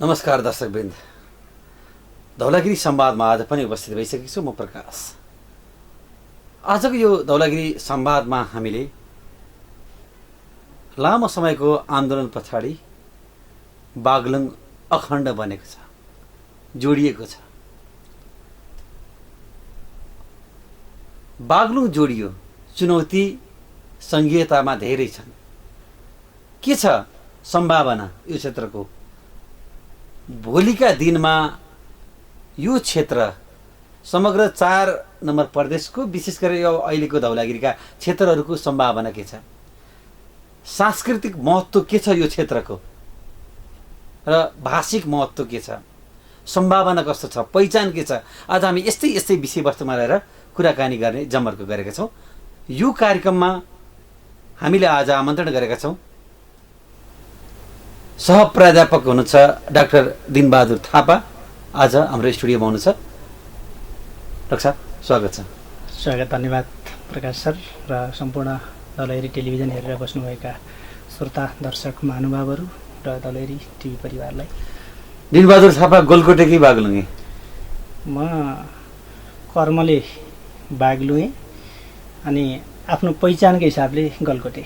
नमस्कार दर्शकवृन्द, धौलागिरी संवादमा आज पनि उपस्थित भइसकेको छु म प्रकाश। आजको यो धौलागिरी संवादमा हामीले लामो समयको आन्दोलन पछाडि बागलुङ अखण्ड बनेको छ, जोडिएको छ। बागलुङ जोडियो, चुनौती सङ्घीयतामा धेरै छन्। के छ सम्भावना यो क्षेत्रको? भोलिका दिनमा यो क्षेत्र समग्र 4 नम्बर प्रदेशको, विशेष गरी यो अहिलेको धौलागिरीका क्षेत्रहरूको सम्भावना के छ? सांस्कृतिक महत्त्व के छ यो क्षेत्रको र भाषिक महत्त्व के छ? सम्भावना कस्तो छ? पहिचान के छ? आज हामी यस्तै विषयवस्तुमा रहेर कुराकानी गर्ने जमर्को गरेका छौँ। यो कार्यक्रममा हामीले आज आमन्त्रण गरेका छौँ सहप्राध्यापक हुनुहुन्छ डाक्टर दिनबहादुर थापा। आज हाम्रो स्टुडियोमा हुनुहुन्छ। डाक्टर साहब, स्वागत छ। स्वागत, धन्यवाद प्रकाश सर र सम्पूर्ण धौलागिरी टेलिभिजन हेरेर बस्नुभएका श्रोता दर्शक महानुभावहरू र धौलागिरी टिभी परिवारलाई। दिनबहादुर थापा गोलकोटे कि बागलुङे? म कर्मले बागलुङे अनि आफ्नो पहिचानको हिसाबले गलकोटे।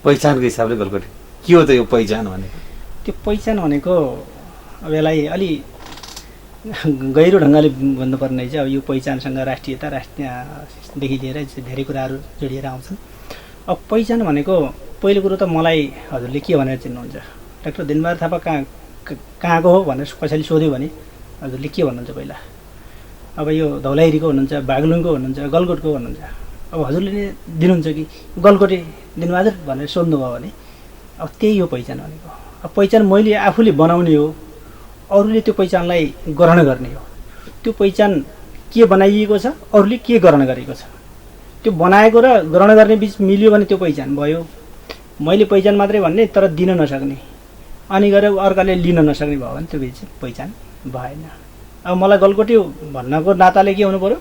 पहिचानको हिसाबले गलकोटे। के हो त यो पहिचान भनेको? त्यो पहिचान भनेको अब यसलाई अलि गहिरो ढङ्गले भन्नुपर्ने चाहिँ अब यो पहिचानसँग राष्ट्रियता राष्ट्रियदेखि लिएर धेरै कुराहरू जोडिएर आउँछन्। अब पहिचान भनेको पहिलो कुरो त मलाई हजुरले के भनेर चिन्नुहुन्छ? डाक्टर दिनबहादुर थापा कहाँको हो भनेर कसैले सोध्यो भने हजुरले के भन्नुहुन्छ? पहिला अब यो धौलागिरीको हुनुहुन्छ, बागलुङको हुनुहुन्छ, गलकोटको भन्नुहुन्छ। अब हजुरले नै दिनुहुन्छ कि गलकोटे दिनबहादुर भनेर सोध्नुभयो भने अब त्यही हो पहिचान भनेको। अब पहिचान मैले आफूले बनाउने हो, अरूले त्यो पहिचानलाई ग्रहण गर्ने हो। त्यो पहिचान के बनाइएको छ, अरूले के ग्रहण गरेको छ, त्यो बनाएको र ग्रहण गर्ने बिच मिल्यो भने त्यो पहिचान भयो। मैले पहिचान मात्रै भन्ने तर दिन नसक्ने, अनि गएर अर्काले लिन नसक्ने भयो भने त्यो बिच पहिचान भएन। अब मलाई गलकोटे भन्नको नाताले के हुनु पऱ्यो?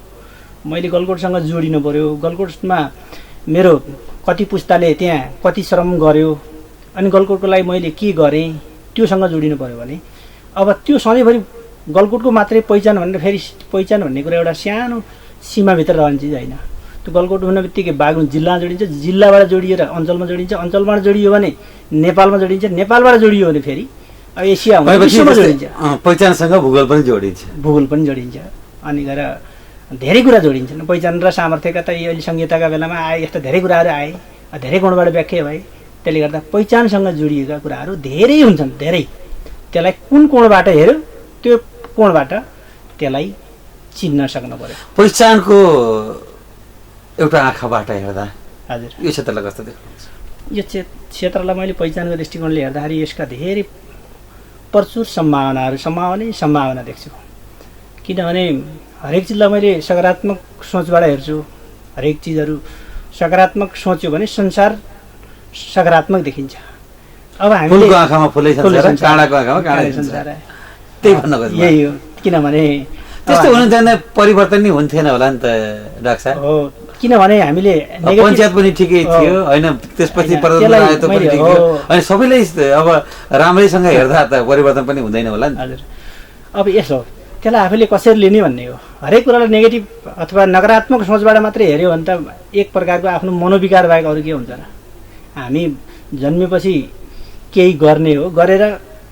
मैले गलकोटसँग जोडिनु पऱ्यो। गलकोटमा मेरो कति पुस्ताले त्यहाँ कति श्रम गर्यो, अनि गलकोटको लागि मैले के गरेँ त्योसँग जोडिनु पऱ्यो भने अब त्यो सधैँभरि गलकोटको मात्रै पहिचान भनेर फेरि पहिचान भन्ने कुरा एउटा सानो सीमाभित्र रहने चिज होइन। त्यो गलकोट हुने बित्तिकै बागलुङ जिल्लामा जोडिन्छ, जिल्लाबाट जोडिएर अञ्चलमा जोडिन्छ, अञ्चलबाट जोडियो भने नेपालमा जोडिन्छ, नेपालबाट जोडियो भने फेरि अब एसिया विश्वमा जोडिन्छ। पहिचानसँग भूगोल पनि जोडिन्छ, भूगोल पनि जोडिन्छ, अनि गएर धेरै कुरा जोडिन्छन्। पहिचान र सामर्थ्यका त अहिले संहिताका बेलामा आए, यस्ता धेरै कुराहरू आए, धेरै गुणबाट व्याख्या भए। त्यसले गर्दा पहिचानसँग जोडिएका कुराहरू धेरै हुन्छन्। धेरै त्यसलाई कुन कोणबाट हेऱ्यो त्यो कोणबाट त्यसलाई चिन्न सक्नु पर्यो। पहिचानको एउटा आँखाबाट हेर्दा हजुर यो क्षेत्रलाई कस्तो देख्नुहुन्छ? यो क्षेत्रलाई मैले पहिचानको दृष्टिकोणले हेर्दाखेरि यसका धेरै प्रचुर सम्भावना देख्छु। किनभने हरेक चिजलाई मैले सकारात्मक सोचबाट हेर्छु। हरेक चिजहरू सकारात्मक सोच्यो भने संसार सकारात्मक देखिन्छ। अब हामीले फुलको आँखामा फुलै संसार, काँडाको आँखामा काँडै संसार, त्यही भन्न खोज्छु। यही हो। किनभने त्यस्तो हुनु जाँदा परिवर्तन नै हुन्थेन होला नि त डाक्टर साहब? हो, किनभने हामीले पञ्चायत पनि ठिकै थियो होइन, त्यसपछि परिवर्तन आयो त पनि ठिक थियो, अनि सबैलाई अब राम्रैसँग हेर्दा त परिवर्तन पनि हुँदैन होला नि। हजुर, अब यसो त्यसलाई आफूले कसरी लिने भन्ने हो। हरेक कुरालाई नेगेटिभ अथवा नकारात्मक सोचबाट मात्रै हेऱ्यो भने त एक प्रकारको आफ्नो मनोविकार बाहेक अरू के हुन्छ र? हामी जन्मेपछि केही गर्ने हो, गरेर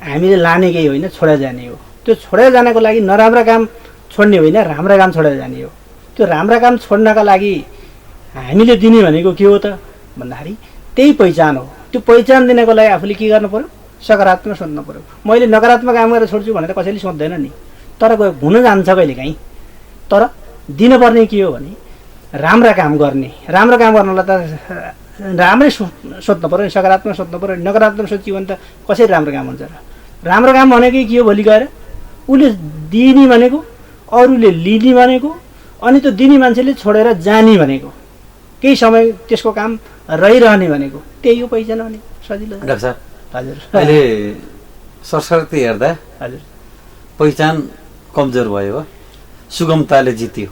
हामीले लाने केही होइन, छोडेर जाने हो। त्यो छोडेर जानको लागि नराम्रा काम छोड्ने होइन, राम्रा काम छोडेर जाने हो। त्यो राम्रा काम छोड्नका लागि हामीले दिने भनेको के हो त भन्दाखेरि त्यही पहिचान हो। त्यो पहिचान दिनको लागि आफूले के गर्नु पऱ्यो? सकारात्मक सोच्नु पऱ्यो। मैले नकारात्मक काम गरेर छोड्छु भनेर कसैले सोध्दैन नि, तर हुन जान्छ कहिलेकाहीँ। तर दिनुपर्ने के हो भने राम्रा काम गर्ने। राम्रो काम गर्नलाई त राम्रै सोध्नु पऱ्यो, सकारात्मक सोध्नु पऱ्यो। नकारात्मक सोच्यो भने त कसरी राम्रो काम हुन्छ र? राम्रो काम भनेकै के हो? भोलि गएर उसले दिने भनेको, अरूले लिने भनेको, अनि त्यो दिने मान्छेले छोडेर जाने भनेको, केही समय त्यसको काम रहिरहने भनेको, त्यही हो पहिचान भनेको। सजिलो। डाक्टर साहब, हजुर, अहिले सरसर्ती हेर्दा हजुर पहिचान कमजोर भयो हो, सुगमताले जित्यो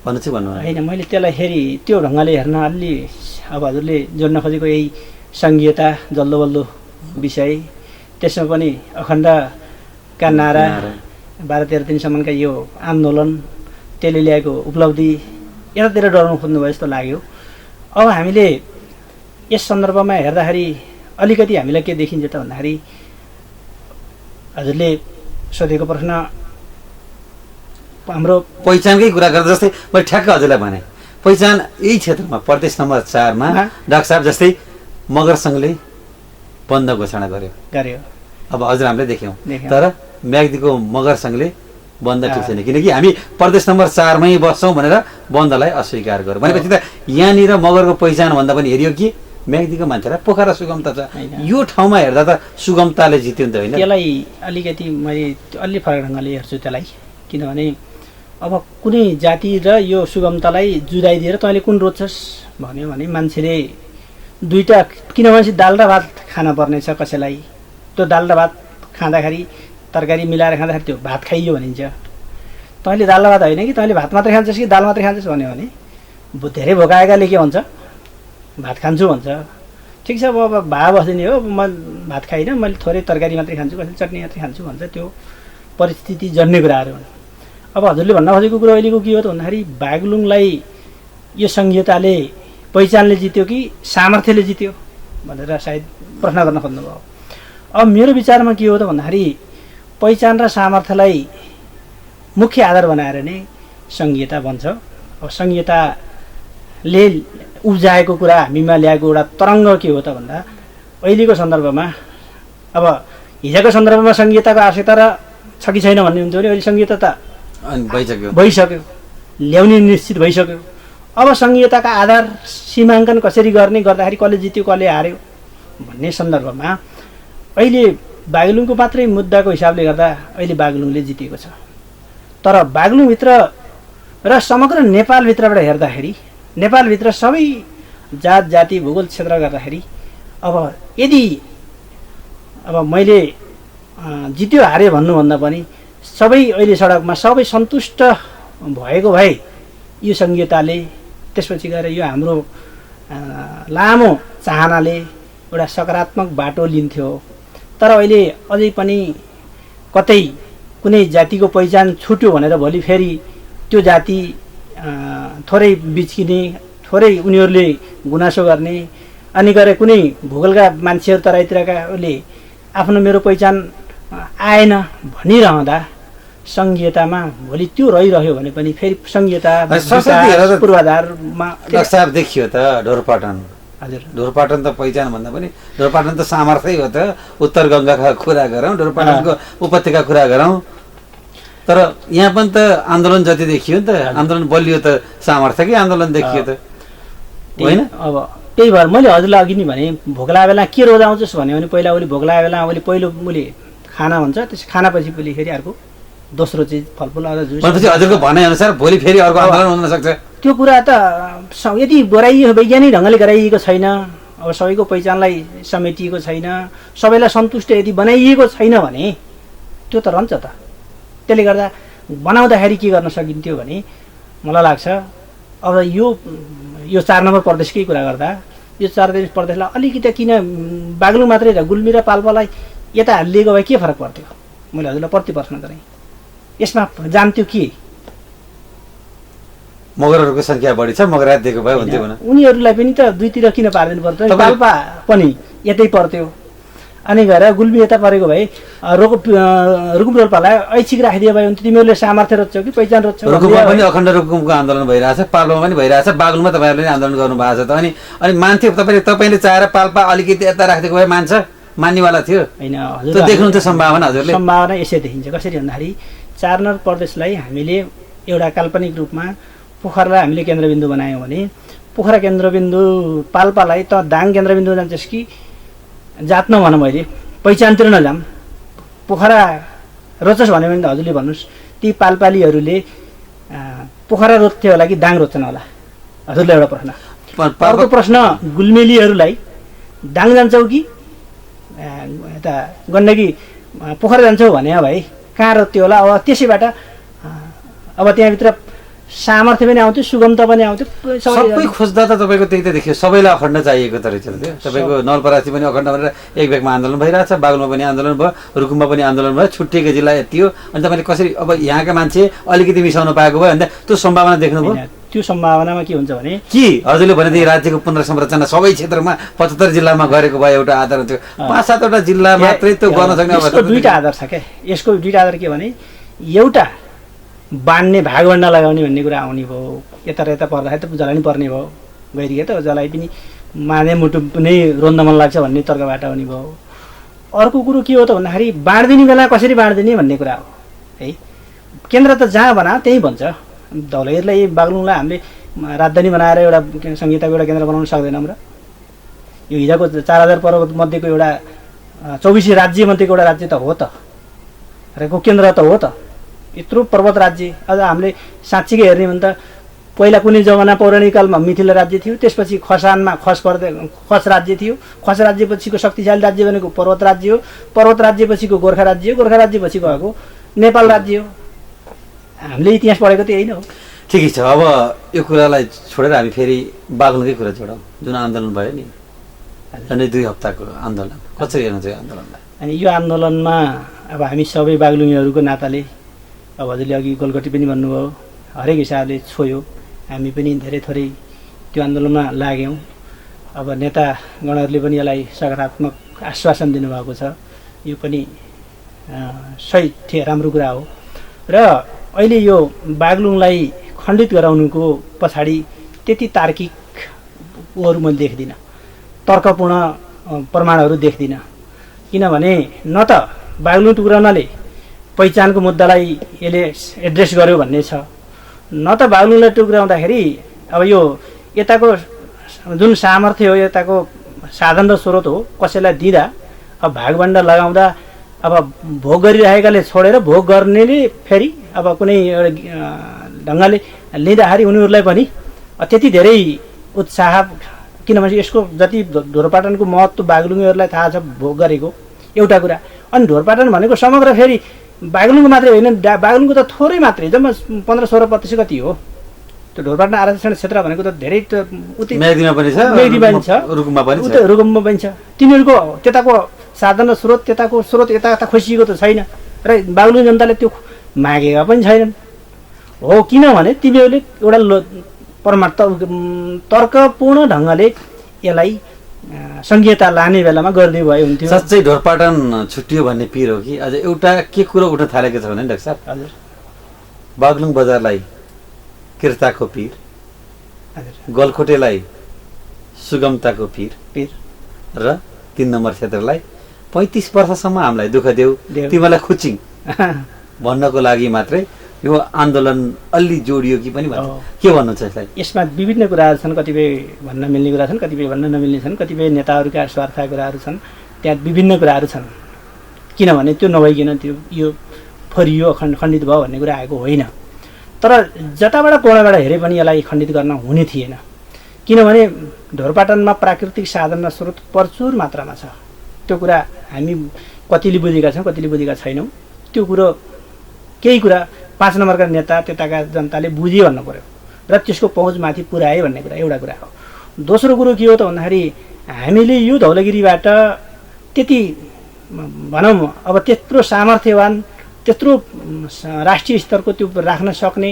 भन्नु चाहिँ भन्नु होइन। मैले त्यसलाई फेरि त्यो ढङ्गले हेर्न अलि अब हजुरले जोड्न खोजेको यही सङ्घीयता जल्दो बल्दो विषय, त्यसमा पनि अखण्ड का नारा 12-13 दिनसम्मका यो आन्दोलन त्यसले ल्याएको उपलब्धि यतातिर डराउनु खोज्नुभयो जस्तो लाग्यो। अब हामीले यस सन्दर्भमा हेर्दाखेरि अलिकति हामीलाई के देखिन्छ त भन्दाखेरि हजुरले सोधेको प्रश्न हाम्रो पहिचानकै कुरा गर्दा जस्तै मैले ठ्याक्क हजुरलाई भने पहिचान यही क्षेत्रमा प्रदेश नम्बर 4 मा डाक्टर साहब जस्तै मगर सङ्घले बन्द घोषणा गर्यो। अब हजुर हामीले देख्यौँ, तर म्याग्दीको मगर सङ्घले बन्द ठिक छैन, किनकि हामी प्रदेश नम्बर 4 मै बस्छौँ भनेर बन्दलाई अस्वीकार गर्यो भनेपछि त यहाँनिर मगरको पहिचान भन्दा पनि हेरियो कि म्याग्दीको मान्छेलाई पोखरा सुगमता छ, यो ठाउँमा हेर्दा त सुगमताले जित्यो नि त होइन। त्यसलाई अलिकति मैले अलि फरक ढङ्गले हेर्छु त्यसलाई, किनभने अब कुनै जाति र यो सुगमतालाई जुदाइदिएर तैँले कुन रोज्छस् भन्यो भने मान्छेले दुईवटा, किनभने दाल र भात खान पर्ने छ कसैलाई, त्यो दाल र भात खाँदाखेरि तरकारी मिलाएर खाँदाखेरि त्यो भात खाइयो भनिन्छ। तैँले दाल र भात होइन कि तैँले भात मात्रै खान्छस् कि दाल मात्रै खान्छस् भन्यो भने धेरै भोकाएकाले के भन्छ, भात खान्छु भन्छ। ठिक छ, अब भा बस्दिने हो, म भात खाइनँ, मैले थोरै तरकारी मात्रै खान्छु, कसैले चटनी मात्रै खान्छु भन्छ। त्यो परिस्थिति जन्ने कुराहरू हुन्। अब हजुरले भन्न खोजेको कुरो अहिलेको के हो त भन्दाखेरि बागलुङलाई यो सङ्घीयताले पहिचानले जित्यो कि सामर्थ्यले जित्यो भनेर सायद प्रश्न गर्न खोज्नुभयो। अब मेरो विचारमा के हो त भन्दाखेरि पहिचान र सामर्थ्यलाई मुख्य आधार बनाएर नै सङ्घीयता बन्छ। अब सङ्घीयताले उब्जाएको कुरा हामीमा ल्याएको एउटा तरङ्ग के हो त भन्दा अहिलेको सन्दर्भमा, अब हिजोको सन्दर्भमा सङ्घीयताको आवश्यकता र छ कि छैन भन्ने हुन्थ्यो भने अहिले सङ्घीयता त भइसक्यो, ल्याउने निश्चित भइसक्यो। अब सङ्घीयताका आधार सीमाङ्कन कसरी गर्ने, गर्दाखेरि कसले जित्यो कसले हार्यो भन्ने सन्दर्भमा अहिले बागलुङको मात्रै मुद्दाको हिसाबले गर्दा अहिले बागलुङले जितेको छ। तर बागलुङभित्र र समग्र नेपालभित्रबाट हेर्दाखेरि, नेपालभित्र सबै जात जाति भूगोल क्षेत्र गर्दाखेरि अब यदि मैले जित्यो हार्यो भन्नुभन्दा पनि सबै अहिले सडकमा सबै सन्तुष्ट भएको भए यो सङ्घीयताले त्यसपछि गएर यो हाम्रो लामो चाहनाले एउटा सकारात्मक बाटो लिन्थ्यो। तर अहिले अझै पनि कतै कुनै जातिको पहिचान छुट्यो भनेर भोलि फेरि त्यो जाति थोरै बिच्किने, थोरै उनीहरूले गुनासो गर्ने, अनि गएर कुनै भूगोलका मान्छेहरू तराईतिरकाले आफ्नो मेरो पहिचान आएन भनिरहँदा सङ्घीयतामा भोलि त्यो रहिरह्यो भने पनि फेरि सङ्घीयता पूर्वाधारमा साहब देखियो त ढोरपाटन। हजुर, ढोरपाटन त पहिचान भन्दा पनि ढोरपाटन त सामर्थ्य हो त। उत्तर गङ्गाका कुरा गरौँ, ढोरपाटनको उपत्यका कुरा गरौँ, तर यहाँ पनि त आन्दोलन जति देखियो नि त, आन्दोलन बलियो त सामर्थ्यकै आन्दोलन देखियो त होइन। अब त्यही भएर मैले हजुरलाई अघि नै भने भोक लागेको बेला के रोजाउँछस् भन्यो भने पहिला उसले भोक लागेको बेला उसले पहिलो उसले खाना भन्छ, त्यस खानापछि पहिले फेरि अर्को दोस्रो चिज फलफुल अथवा जुस। भनेपछि हजुरको भनाइअनुसार भोलि फेरि अर्को आन्दोलन हुन सक्छ। त्यो कुरा त यदि गराइयो, वैज्ञानिक ढङ्गले गराइएको छैन, अब सबैको पहिचानलाई समेटिएको छैन, सबैलाई सन्तुष्ट यदि बनाइएको छैन भने त्यो त रहन्छ त। त्यसले गर्दा बनाउँदाखेरि के गर्न सकिन्थ्यो भने मलाई लाग्छ अब यो 4 नम्बर प्रदेशकै कुरा गर्दा यो 4 प्रदेशलाई अलिकति किन बागलुङ मात्रै र गुल्मी र पाल्पालाई यता हालिएको भए के फरक पर्थ्यो, मैले हजुरलाई प्रति प्रश्न गरेँ। यसमा जान्थ्यो के मगरहरूको सङ्ख्या बढी छ, मगरात दिएको भए हुन्थ्यो भने उनीहरूलाई पनि त दुईतिर किन पारिदिनु पर्थ्यो, पाल्पा पनि यतै पर्थ्यो, अनि गएर गुल्मी यता परेको भए रुकुम रोल्पालाई ऐच्छिक राखिदियो भए हुन्थ्यो। तिमीहरूले सामर्थ्य रोज्छौ कि पहिचान रोज्छौ? रुकुममा पनि अखण्ड रुकुमको आन्दोलन भइरहेछ, पाल्पामा पनि भइरहेछ, बागलुङमा तपाईँहरूले आन्दोलन गर्नु भएको छ त। अनि मान्थ्यो तपाईँले चाहेर पाल्पा अलिकति यता राखिदिएको भए मान्नेवाला थियो होइन? हजुर देख्नुहुन्छ सम्भावना? हजुरले सम्भावना यसै देखिन्छ। कसरी भन्दाखेरि 4 नम्बर प्रदेशलाई हामीले एउटा काल्पनिक रूपमा पोखरालाई हामीले केन्द्रबिन्दु बनायौँ भने पोखरा केन्द्रबिन्दु, पाल्पालाई त दाङ केन्द्रबिन्दु जान्छस् कि जात नभन, मैले पहिचानतिर नजाऊँ, पोखरा रोज्छस् भन्यो भने त हजुरले भन्नुहोस् ती पाल्पालीहरूले पोखरा रोज्थ्यो होला कि दाङ रोज्छन् होला? हजुरले एउटा प्रश्न। अर्को प्रश्न, गुल्मेलीहरूलाई दाङ जान्छौ कि यता गण्डकी पोखरा जान्छौ भने भाइ कहाँ रोज्थ्यो होला? अब त्यसैबाट अब त्यहाँभित्र सामर्थ्य पनि आउँथ्यो, सुगमता पनि आउँथ्यो। सबै खोज्दा त तपाईँको त्यही त देखियो, सबैलाई अखण्ड चाहिएको त रहेछ त्यो। तपाईँको नवलपरासी पनि अखण्ड भनेर एक भेगमा आन्दोलन भइरहेछ, बागलुङमा पनि आन्दोलन भयो, रुकुममा पनि आन्दोलन भयो, छुट्टिएको जिल्ला यति हो। अनि तपाईँले कसरी अब यहाँका मान्छे अलिकति मिसाउन पाएको भयो भन्दा त्यो सम्भावना देख्नुभयो? त्यो सम्भावनामा के हुन्छ भने कि हजुरले भनेदेखि राज्यको पुनर्संरचना सबै क्षेत्रमा 75 जिल्लामा गरेको भए एउटा आधार थियो, 5-7वटा जिल्ला मात्रै त्यो गर्न सक्ने अवस्था। दुईटा आधार छ क्या यसको। दुईटा आधार के भने एउटा बाँड्ने भागभन्डा लगाउने भन्ने कुरा आउने भयो, यता र यता पर्दाखेरि त जलाई पर्ने भयो, गइरिए त जलाई पनि माने मुटु नै रोन्द मन लाग्छ भन्ने तर्कबाट आउने भयो। अर्को कुरो के हो त भन्दाखेरि बाँडिदिने बेला कसरी बाँडिदिने भन्ने कुरा हो है। केन्द्र त जहाँ बना त्यहीँ भन्छ। धौलागिरीलाई बागलुङलाई हामीले राजधानी बनाएर एउटा संहिताको एउटा केन्द्र बनाउन सक्दैनौँ र? यो हिजोको 4000 पर्वत मध्येको एउटा 24 राज्य मध्येको एउटा राज्य त हो त, र को केन्द्र त हो त। यत्रो पर्वत राज्य अझ हामीले साँच्चीकै हेर्ने भने त पहिला कुनै जमाना पौराणिक कालमा मिथिला राज्य थियो, त्यसपछि खसानमा खस राज्य थियो, खस राज्यपछिको शक्तिशाली राज्य भनेको पर्वत राज्य हो, पर्वत राज्यपछिको गोर्खा राज्य हो, गोर्खा राज्यपछिको भएको नेपाल राज्य हो। हामीले इतिहास पढेको त यही नै हो। ठिकै छ। अब यो कुरालाई छोडेर हामी फेरि बागलुङकै कुरा जोडौँ। जुन आन्दोलन भयो नि, झन्डै 2 हप्ताको आन्दोलन, कसरी हेर्नुहुन्छ यो आन्दोलनलाई? अनि यो आन्दोलनमा अब हामी सबै बागलुङीहरूको नाताले, अब हजुरले अघि गोलगट्टी पनि भन्नुभयो, हरेक हिसाबले छोयो। हामी पनि धेरै थोरै त्यो आन्दोलनमा लाग्यौँ। अब नेतागणहरूले पनि यसलाई सकारात्मक आश्वासन दिनुभएको छ, यो पनि सही राम्रो कुरा हो। र अहिले यो बागलुङलाई खण्डित गराउनुको पछाडि त्यति तार्किक उहरू मैले देख्दिनँ, तर्कपूर्ण प्रमाणहरू देख्दिनँ। किनभने न त बागलुङ टुक्राउनाले पहिचानको मुद्दालाई यसले एड्रेस गर्यो भन्ने छ, न त बागलुङलाई टुक्राउँदाखेरि अब यो यताको जुन सामर्थ्य हो, यताको साधन र स्रोत हो, कसैलाई दिँदा अब भागभन्डा लगाउँदा अब भोग गरिरहेकाले छोडेर भोग गर्नेले फेरि अब कुनै एउटा ढङ्गले लिँदाखेरि उनीहरूलाई पनि त्यति धेरै उत्साह, किनभने यसको जति ढोरपाटनको महत्त्व बागलुङीहरूलाई थाहा छ भोग गरेको एउटा कुरा। अनि ढोरपाटन भनेको समग्र फेरि बागलुङको मात्रै होइन, बागलुङको त थोरै मात्रै, जम्मा 15-16% कति हो। त्यो ढोरपाटन आरक्षण क्षेत्र भनेको त धेरै उतै मेगदीमा पनि छ, मेगदीमा छ, रुकुममा पनि छ, रुकुममा पनि छ। तिनीहरूको त्यताको साधन र स्रोत, त्यताको स्रोत यता खोसिएको त छैन र बागलुङ जनताले त्यो मागेका पनि छैनन् हो। किनभने तिनीहरूले एउटा तर्कपूर्ण ढङ्गले यसलाई संहिता लाने बेलामा गर्ने भए हुन्थ्यो। साँच्चै ढोरपाटन छुट्टियो भन्ने पिर हो कि अझ एउटा के कुरो उठ्न थालेको छ भने डाक्टर साहब, हजुर, बागलुङ बजारलाई किर्ताको पिर, गलखोटेलाई सुगमताको पिर र 3 नम्बर क्षेत्रलाई 35 वर्षसम्म हामीलाई दुःख देऊ, तिमीलाई खुचिङ भन्नको लागि मात्रै यो आन्दोलन अलि जोडियो कि पनि भन्छ। के भन्नुहुन्छ यसलाई? यसमा विभिन्न कुराहरू छन्, कतिपय भन्न मिल्ने कुरा छन्, कतिपय भन्न नमिल्ने छन्, कतिपय नेताहरूका स्वार्थका कुराहरू छन्, त्यहाँ विभिन्न कुराहरू छन्। किनभने त्यो नभइकन त्यो यो फरियो खण्डित भयो भन्ने कुरा आएको होइन। तर जताबाट कोणाबाट हेरे पनि यसलाई खण्डित गर्न हुने थिएन। किनभने ढोरपाटनमा प्राकृतिक साधन र स्रोत प्रचुर मात्रामा छ। त्यो कुरा हामी कतिले बुझेका छौँ, कतिले बुझेका छैनौँ। त्यो कुरो केही कुरा 5 नम्बरका नेता त्यताका जनताले बुझे भन्नु पर्यो र त्यसको पहुँचमाथि पुर्याए भन्ने कुरा एउटा कुरा हो। दोस्रो कुरो के हो त भन्दाखेरि हामीले यो धौलागिरीबाट त्यति भनौँ अब त्यत्रो सामर्थ्यवान, त्यत्रो राष्ट्रिय स्तरको त्यो राख्न सक्ने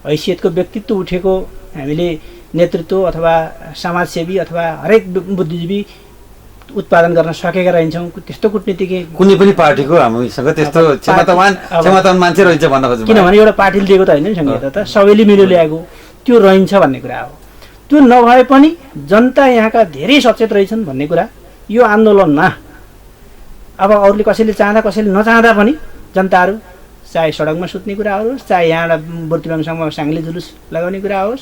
हैसियतको व्यक्तित्व उठेको हामीले नेतृत्व अथवा समाजसेवी अथवा हरेक बुद्धिजीवी उत्पादन गर्न सकेका रहन्छौँ। त्यस्तो कुटनीतिकै कुनै पनि पार्टीको हामीसँग त्यस्तो क्षमतावान मान्छे रहन्छ भन्न खोज्छु। किनभने एउटा पार्टीले दिएको त होइन नि संहिता, त सबैले मिलेर ल्याएको त्यो रहन्छ भन्ने कुरा हो। त्यो नभए पनि जनता यहाँका धेरै सचेत रहेछन् भन्ने कुरा यो आन्दोलनमा अब अरूले कसैले चाहँदा कसैले नचाहँदा पनि जनताहरू चाहे सडकमा सुत्ने कुरा होस्, चाहे यहाँबाट बुर्तिवाङसम्म साङ्ले जुलुस लगाउने कुरा होस्,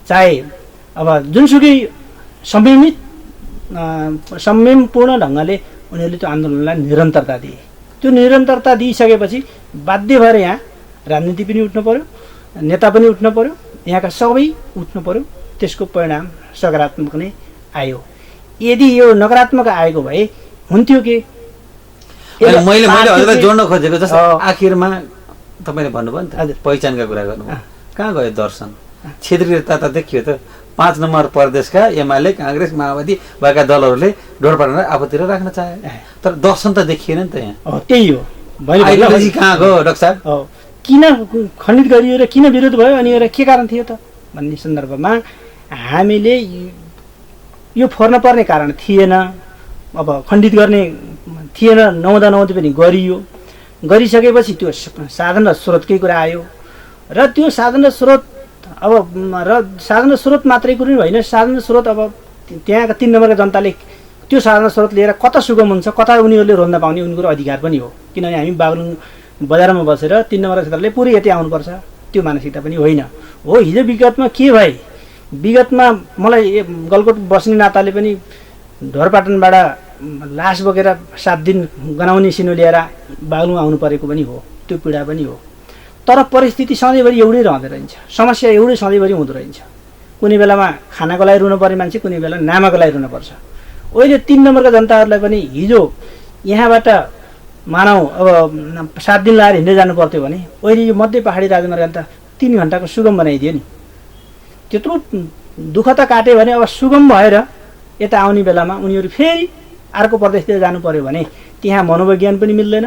चाहे अब जुनसुकै संयमपूर्ण ढङ्गले उनीहरूले त्यो आन्दोलनलाई निरन्तरता दिए। त्यो निरन्तरता दिइसकेपछि बाध्य भएर यहाँ राजनीति पनि उठ्नु पर्यो, नेता पनि उठ्नु पर्यो, यहाँका सबै उठ्नु पर्यो। त्यसको परिणाम सकारात्मक नै आयो। यदि यो नकारात्मक आएको भए हुन्थ्यो के? मैले हजुरलाई जोड्न खोजेको जस्तो आखिरमा तपाईँले भन्नुभयो नि त पहिचानका कुरा गर्नुभयो, कहाँ गयो दर्शन? क्षेत्रीयता त देखियो त। 5 नम्बर प्रदेशका एमाले, काङ्ग्रेस, माओवादी भएका दलहरूले ढोरपाटनलाई आफूतिर राख्न चाहे, तर दर्शन त देखिएन नि त यहाँ। त्यही हो। आइडियोलोजी कहाँ गयो डाक्टर साहब? किन खण्डित गरियो र किन विरोध भयो अनि एउटा के कारण थियो त भन्ने सन्दर्भमा हामीले यो फोर्न पर्ने कारण थिएन। अब खण्डित गर्ने थिएन, नहुँदा पनि गरियो। गरिसकेपछि त्यो साधन र स्रोतकै कुरा आयो र त्यो साधन र स्रोत साधन र स्रोत मात्रै कुरो होइन, साधन र स्रोत अब त्यहाँका 3 नम्बरका जनताले त्यो साधन र स्रोत लिएर कता सुगम हुन्छ, कता उनीहरूले रोज्न पाउने उनीहरूको अधिकार पनि हो। किनभने हामी बागलुङ बजारमा बसेर 3 नम्बरका क्षेत्रले पुरै यति आउनुपर्छ त्यो मानसिकता पनि होइन हो। हिजो विगतमा के भए, विगतमा मलाई गलकोट बस्ने नाताले पनि ढोरपाटनबाट लास बोकेर 7 दिन गनाउने सिनो लिएर बागलुङ आउनु परेको पनि हो, त्यो पीडा पनि हो। तर परिस्थिति सधैँभरि एउटै रहँदो रहन्छ, समस्या एउटै सधैँभरि हुँदो रहन्छ। कुनै बेलामा खानाको लागि रुन पर्ने मान्छे कुनै बेला नामाको लागि रुन पर्छ। अहिले 3 नम्बरका जनताहरूलाई पनि हिजो यहाँबाट मानौ अब 7 दिन लाएर हिँड्दै जानु पर्थ्यो भने अहिले यो मध्य पहाडी राजमार्ग त 3 घन्टाको सुगम बनाइदियो नि। त्यत्रो दुःख त काट्यो भने अब सुगम भएर यता आउने बेलामा उनीहरू फेरि अर्को प्रदेशतिर जानु पर्यो भने त्यहाँ मनोविज्ञान पनि मिल्दैन,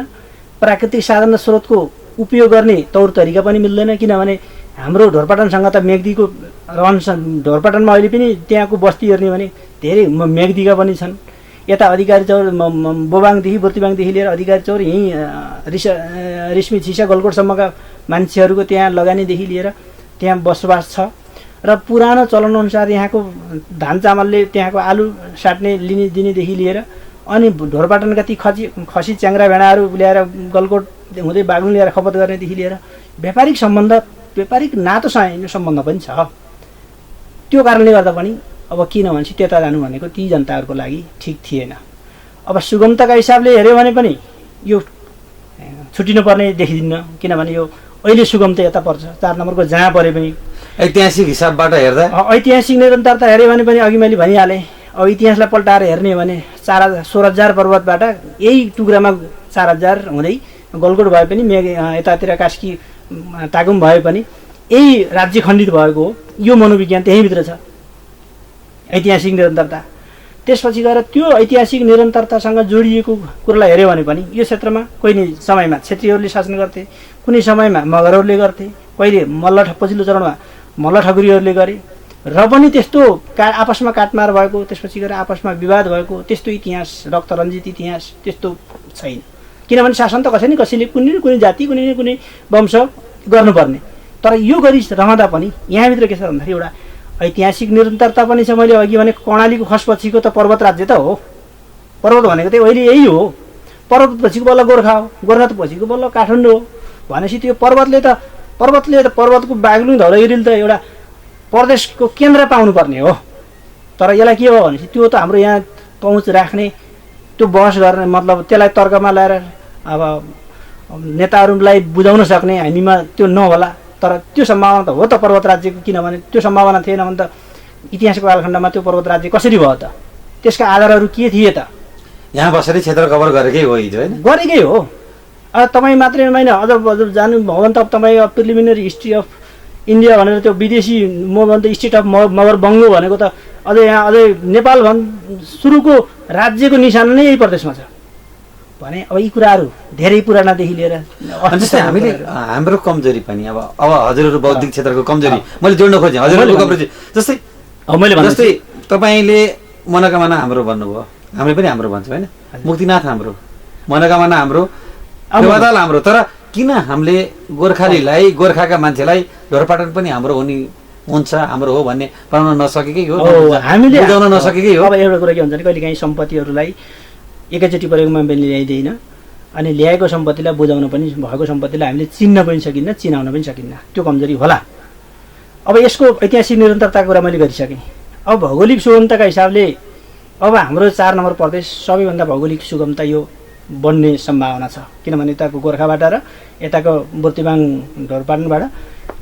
प्राकृतिक साधन र स्रोतको उपयोग गर्ने तौर तरिका पनि मिल्दैन। किनभने हाम्रो ढोरपाटनसँग त मेग्दीको रहन, ढोरपाटनमा अहिले पनि त्यहाँको बस्ती हेर्ने भने धेरै मेग्दीका पनि छन्। यता अधिकारी चौर बोबाङदेखि बुर्तिबाङदेखि लिएर अधिकारी चौर यहीँ रिस्मी छिसा गलकोटसम्मका मान्छेहरूको त्यहाँ लगानीदेखि लिएर त्यहाँ बसोबास छ र पुरानो चलनअनुसार यहाँको धान चामलले त्यहाँको आलु साट्ने लिने दिनेदेखि लिएर अनि ढोरपाटनका ती खसी च्याङ्ग्रा भेडाहरू ल्याएर गलकोट हुँदै बागलुङ ल्याएर खपत गर्नेदेखि लिएर व्यापारिक सम्बन्ध, व्यापारिक नातो सम्बन्ध पनि छ। त्यो कारणले गर्दा पनि अब किन भन्छ त्यता जानु भनेको ती जनताहरूको लागि ठिक थिएन। अब सुगमताका हिसाबले हेऱ्यो भने पनि यो छुटिनुपर्ने देखिदिन्न। किनभने यो अहिले सुगम त यता पर्छ, 4 नम्बरको जहाँ परे पनि ऐतिहासिक हिसाबबाट हेर्दा ऐतिहासिक निरन्तरता हेऱ्यो भने पनि अघि मैले भनिहालेँ। अब इतिहासलाई पल्टाएर हेर्ने भने 16,000 पर्वतबाट यही टुक्रामा 4,000 हुँदै गलकोट भए पनि यतातिर कास्की तागुम भए पनि यही राज्य खण्डित भएको हो। यो मनोविज्ञान त्यहीँभित्र छ, ऐतिहासिक निरन्तरता। त्यसपछि गएर त्यो ऐतिहासिक निरन्तरतासँग जोडिएको कुरालाई हेऱ्यो भने पनि यो क्षेत्रमा कुनै समयमा क्षेत्रीहरूले शासन गर्थे, कुनै समयमा मगरहरूले गर्थे, कहिले पछिल्लो चरणमा मल्ल ठकुरीहरूले गरे र पनि त्यस्तो आपसमा काटमार भएको, त्यसपछि गएर आपसमा विवाद भएको त्यस्तो इतिहास, रक्तरञ्जित इतिहास त्यस्तो छैन। किनभने शासन त कसैले कुनै जाति कुनै वंश गर्नुपर्ने। तर यो गरिरहँदा पनि यहाँभित्र के छ भन्दाखेरि एउटा ऐतिहासिक निरन्तरता पनि छ। मैले अघि भने कर्णालीको खसपछिको त पर्वत राज्य त हो। पर्वत भनेको चाहिँ अहिले यही हो। पर्वत पछिको बल्ल गोर्खा हो, गोर्खा त पछिको बल्ल काठमाडौँ हो। भनेपछि त्यो पर्वतको बागलुङ धौलागिरीले त एउटा प्रदेशको केन्द्र पाउनुपर्ने हो। तर यसलाई के हो भनेपछि त्यो त हाम्रो यहाँ पहुँच राख्ने, त्यो बहस गर्ने, मतलब त्यसलाई तर्कमा ल्याएर अब नेताहरूलाई बुझाउन सक्ने हामीमा त्यो नहोला। तर त्यो सम्भावना त हो त पर्वत राज्यको। किनभने त्यो सम्भावना थिएन भने त इतिहासको कालखण्डमा त्यो पर्वत राज्य कसरी भयो त? त्यसका आधारहरू के थिए त? यहाँ बसेर क्षेत्र कभर गरेकै हो हिजो, होइन? गरेकै हो। अब तपाईँ मात्रै होइन, अझ जानुभयो भने त तपाईँ प्रिलिमिनरी हिस्ट्री अफ इन्डिया भनेर त्यो विदेशी स्टेट अफ मगर बङ्गो भनेको त अझै यहाँ नेपाल सुरुको राज्यको निशाना नै यही प्रदेशमा छ भने अब यी कुराहरू धेरै पुरानादेखि लिएर जस्तै हाम्रो कमजोरी पनि अब हजुरहरू बौद्धिक क्षेत्रको कमजोरी मैले जोड्न खोजेँ। हजुरहरूको जस्तै तपाईँले मनोकामना हाम्रो भन्नुभयो, हामीले पनि हाम्रो भन्छ, होइन? मुक्तिनाथ हाम्रो, मनोकामना हाम्रो, देवादाल हाम्रो। तर किन हामीले गोर्खालीलाई, गोर्खाका मान्छेलाई ढोरपाटन पनि हाम्रो हुन्छ, हाम्रो हो भन्ने बनाउन नसकेकै हो, हामीले बुझाउन नसकेकै हो। अब एउटा कुरा के हुन्छ भने कहिलेकाहीँ सम्पत्तिहरूलाई एकैचोटि प्रयोगमा पनि ल्याइँदैन, अनि ल्याएको सम्पत्तिलाई बुझाउन पनि, भएको सम्पत्तिलाई हामीले चिन्न पनि सकिन्न, चिनाउन पनि सकिन्न। त्यो कमजोरी होला। अब यसको ऐतिहासिक निरन्तरताको कुरा मैले गरिसकेँ। अब भौगोलिक सुगमताका हिसाबले अब हाम्रो 4 नम्बर प्रदेश सबैभन्दा भौगोलिक सुगमता यो बन्ने सम्भावना छ। किनभने यताको गोर्खाबाट र यताको बुर्तिबाङ ढोरपाटनबाट